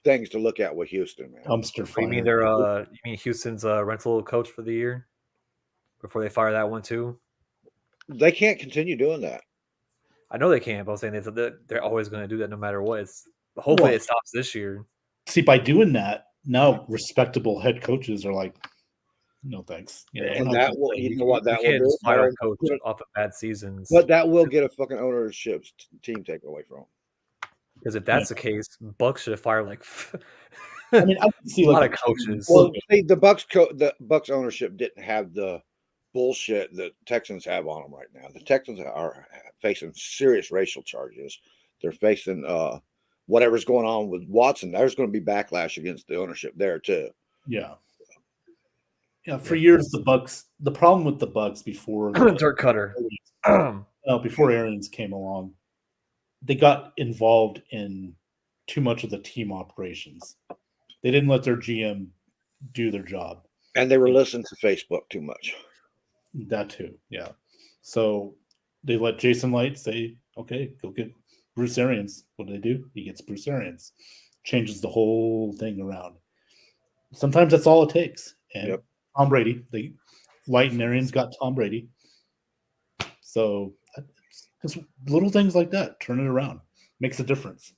things to look at with Houston, man. Dumpster fire. You mean Houston's rental coach for the year before they fire that one too? They can't continue doing that. I know they can't, but I'm saying they're always going to do that no matter what. Hopefully it stops this year. See, by doing that, now respectable head coaches are like, no thanks. And that will, you know what that will do? Fire a coach off of bad seasons. But that will get a fucking ownership team taken away from them. Because if that's the case, Bucks should have fired like. I mean, I can see a lot of coaches. Well, see, the Bucks ownership didn't have the bullshit that Texans have on them right now. The Texans are facing serious racial charges. They're facing whatever's going on with Watson. There's going to be backlash against the ownership there too. Yeah. Yeah, for years the problem with the Bucks before Dirk Cutter, before Arians came along, they got involved in too much of the team operations. They didn't let their GM do their job, and they were listening to Facebook too much. That too, yeah. So they let Jason Light say, "Okay, go get Bruce Arians." What do? He gets Bruce Arians, changes the whole thing around. Sometimes that's all it takes, and. Tom Brady. Light and Arians got Tom Brady. So just little things like that, turn it around, makes a difference.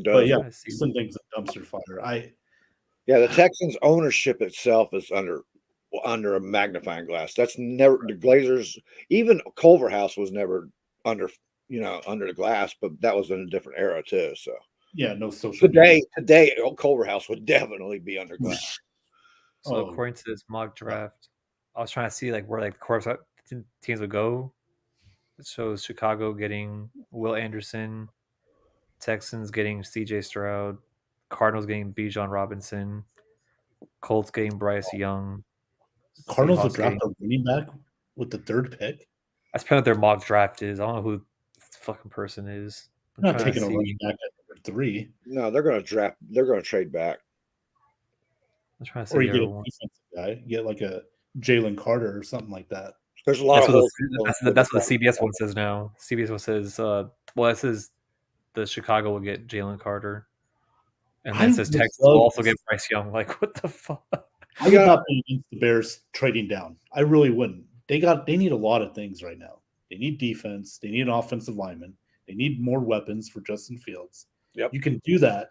But yeah, some things a dumpster fire. The Texans ownership itself is under a magnifying glass. That's never the Glazers. Even Culverhouse was never under the glass, but that was in a different era too. So yeah, no social. Today, Culverhouse would definitely be under glass. So according to this mock draft, I was trying to see where the quarterback teams would go. It shows Chicago getting Will Anderson, Texans getting CJ Stroud, Cardinals getting Bijan Robinson, Colts getting Bryce Young. Cardinals will draft a running back with the 3rd pick. That's probably what their mock draft is. I don't know who this fucking person is. I'm not taking a running back at 3. No, they're going to draft. They're going to trade back. I'm trying to Or say you the get a other one. defensive guy, you get like a Jalen Carter or something like that. There's a lot That's of what holes. that's what the CBS one says now. CBS one says, well, it says the Chicago will get Jalen Carter, and then it says Texas will also get Bryce Young. Like, what the fuck? I would not be against the Bears trading down. I really wouldn't. They need a lot of things right now. They need defense. They need an offensive lineman. They need more weapons for Justin Fields. Yep. You can do that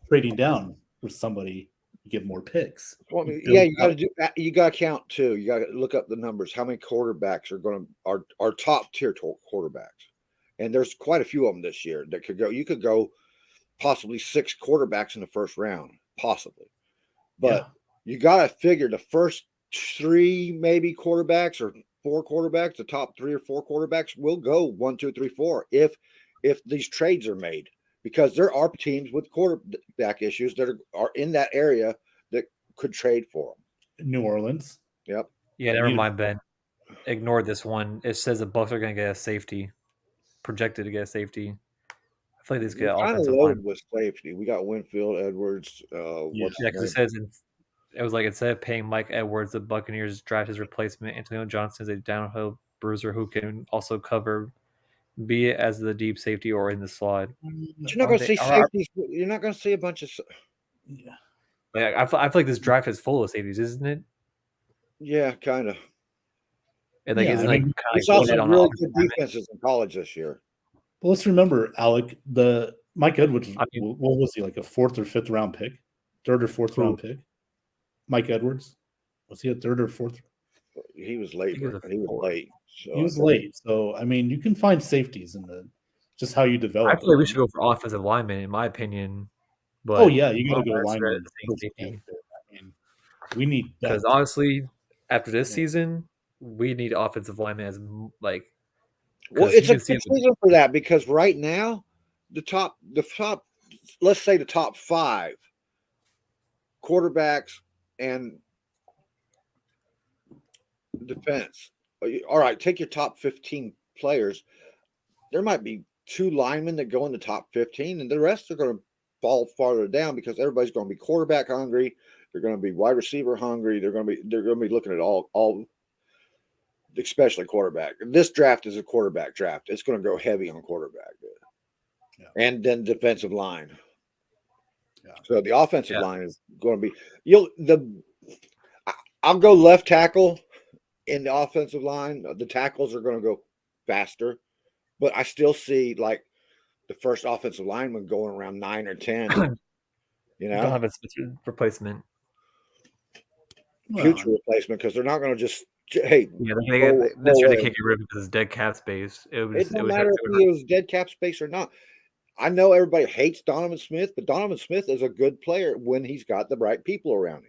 trading down for somebody. You get more picks. Well, yeah, you got to do. You got to count too. You got to look up the numbers. How many quarterbacks are top tier quarterbacks? And there's quite a few of them this year that could go. You could go possibly 6 quarterbacks in the first round, possibly. But you got to figure the first 3 maybe quarterbacks or 4 quarterbacks, the top 3 or 4 quarterbacks will go 1, 2, 3, 4 if these trades are made, because there are teams with quarterback issues that are in that area that could trade for them. New Orleans. Yep. Yeah, never mind, Ben. Ignore this one. It says the Bucs are going to get a safety, projected to get a safety. I feel like these get offensive line with safety. We got Winfield, Edwards. Because it says it was like, instead of paying Mike Edwards, the Buccaneers draft his replacement, Antonio Johnson, is a downhill bruiser who can also cover, be it as the deep safety or in the slot. But you're not going to see safeties. You're not going to see a bunch of. Yeah. Like, I feel like this draft is full of safeties, isn't it? Yeah, kind of. And like, we saw some really good defenses in college this year. Well, let's remember, Alec, the Mike Edwards, what was he, like a 4th or 5th round pick? 3rd or 4th round pick? Mike Edwards? Was he a 3rd or 4th? He was late. He was late. So he was late. So, I mean, you can find safeties in just how you develop. I feel like we should go for offensive linemen, in my opinion. But you got to go lineman. I mean, we need that. Because honestly, after this season, we need offensive linemen as like. Well, it's a good season for that, because right now, the top, let's say the top 5 quarterbacks and defense. All right, take your top 15 players. There might be 2 linemen that go in the top 15, and the rest are going to fall farther down because everybody's going to be quarterback hungry. They're going to be wide receiver hungry. They're going to be looking at all. Especially quarterback. This draft is a quarterback draft. It's going to go heavy on quarterback, and then defensive line. Yeah. So the offensive line is going to be. I'll go left tackle in the offensive line. The tackles are going to go faster, but I still see like the first offensive lineman going around 9 or 10. You know, don't have a replacement. Future replacement, because they're not going to just. Hey, this year they can't get rid of it because it's dead cap space. It don't matter if it was dead cap space or not. I know everybody hates Donovan Smith, but Donovan Smith is a good player when he's got the right people around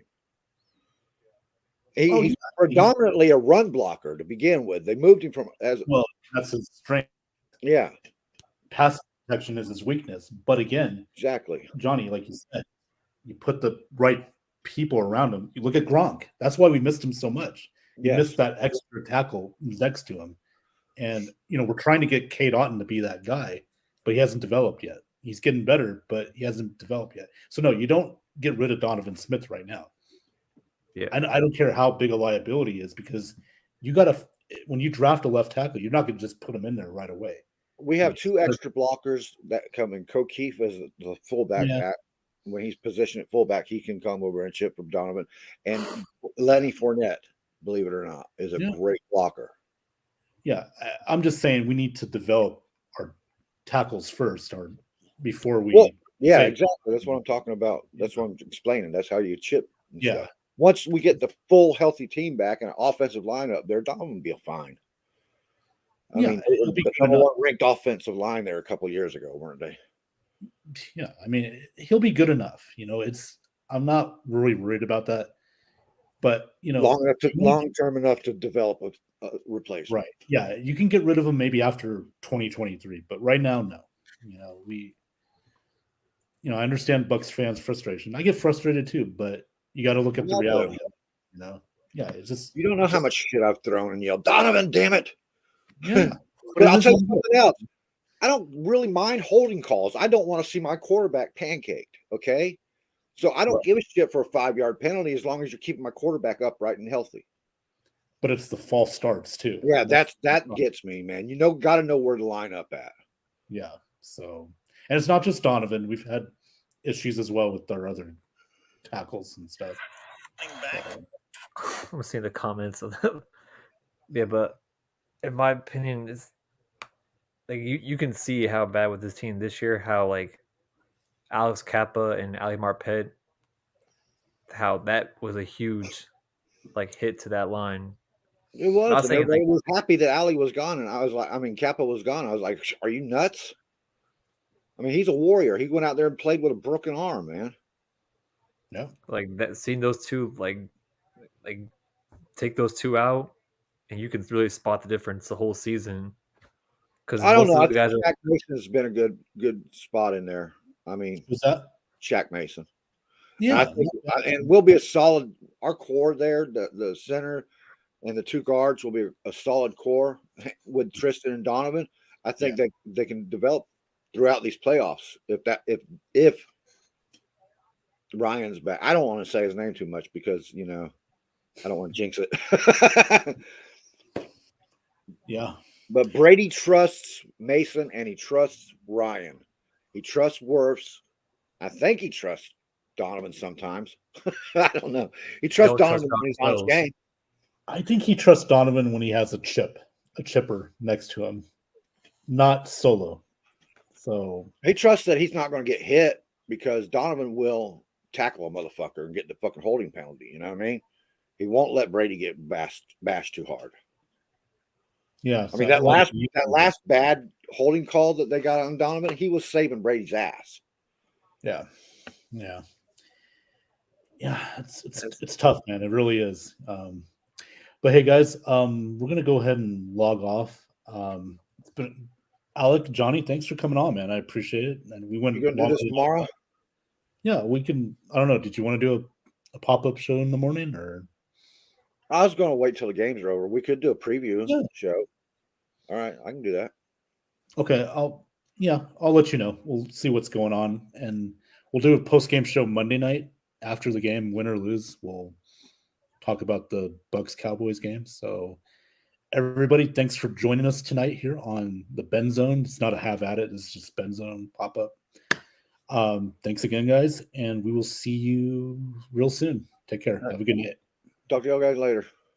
him. He's predominantly a run blocker to begin with. They moved him that's his strength. Yeah, pass protection is his weakness. But again, exactly, Johnny, like you said, you put the right people around him. You look at Gronk. That's why we missed him so much. He missed that extra tackle next to him. And, we're trying to get Cade Otton to be that guy, but he hasn't developed yet. He's getting better, but he hasn't developed yet. So, no, you don't get rid of Donovan Smith right now. Yeah. I don't care how big a liability he is, because you got to – when you draft a left tackle, you're not going to just put him in there right away. We have 2 extra blockers that come in. Keith as the fullback. When he's positioned at fullback, he can come over and chip from Donovan. And Lenny Fournette, believe it or not, is a great blocker. Yeah, I'm just saying we need to develop our tackles first, or before we. Well, exactly. That's what I'm talking about. That's what I'm explaining. That's how you chip. Stuff. Once we get the full healthy team back and an offensive line up there, Donovan will be fine. I mean, the number 1 ranked offensive line there a couple of years ago, weren't they? Yeah, I mean, he'll be good enough. I'm not really worried about that. But long term enough to develop a replacement. Right. Yeah, you can get rid of him maybe after 2023, but right now, no. I understand Bucs fans' frustration. I get frustrated too, but you got to look at the reality of it. Yeah, it's just you don't know how much shit I've thrown and yelled, Donovan, damn it! Yeah, but I'll tell you something else. I don't really mind holding calls. I don't want to see my quarterback pancaked. Okay. So I don't give a shit for a 5-yard penalty as long as you're keeping my quarterback upright and healthy. But it's the false starts too. Yeah, that gets me, man. Got to know where to line up at. Yeah. So, and it's not just Donovan. We've had issues as well with our other tackles and stuff. I'm seeing the comments of them. Yeah, but in my opinion, it's like you can see how bad with this team this year, how like Alex Kappa and Ali Marpet, how that was a huge like hit to that line. It was. Not And saying everybody like, was happy that Ali was gone. And I was like, Kappa was gone. I was like, are you nuts? I mean, he's a warrior. He went out there and played with a broken arm, man. Yeah. like that, seeing those two like take those two out, and you can really spot the difference the whole season. Because I don't most know. I of the think guys Shaq Mason has been a good spot in there. I mean, was that Shaq Mason? Yeah, and I think, and we'll be a solid. Our core there, the center and the two guards will be a solid core with Tristan and Donovan. I think they can develop throughout these playoffs if Ryan's back. I don't want to say his name too much because I don't want to jinx it. Yeah. But Brady trusts Mason and he trusts Ryan. He trusts Wirfs. I think he trusts Donovan sometimes. I don't know. He trusts Donovan when he's on his game. I think he trusts Donovan when he has a chipper next to him, not solo. So he trusts that he's not going to get hit because Donovan will tackle a motherfucker and get the fucking holding penalty. You know what I mean? He won't let Brady get bashed too hard. Yeah, I mean that last bad holding call that they got on Donovan, he was saving Brady's ass. Yeah. It's tough, man. It really is. But hey, guys, we're gonna go ahead and log off. It's been Alec, Johnny, thanks for coming on, man. I appreciate it. And we went. You gonna do this tomorrow? Yeah, we can. I don't know. Did you want to do a pop-up show in the morning, or? I was going to wait till the games are over. We could do a preview show. All right, I can do that. Okay, I'll let you know. We'll see what's going on, and we'll do a post-game show Monday night after the game, win or lose. We'll talk about the Bucks-Cowboys game. So, everybody, thanks for joining us tonight here on the Ben Zone. It's not a have at it; it's just Ben Zone pop-up. Thanks again, guys, and we will see you real soon. Take care. Have a good night. Talk to y'all guys later.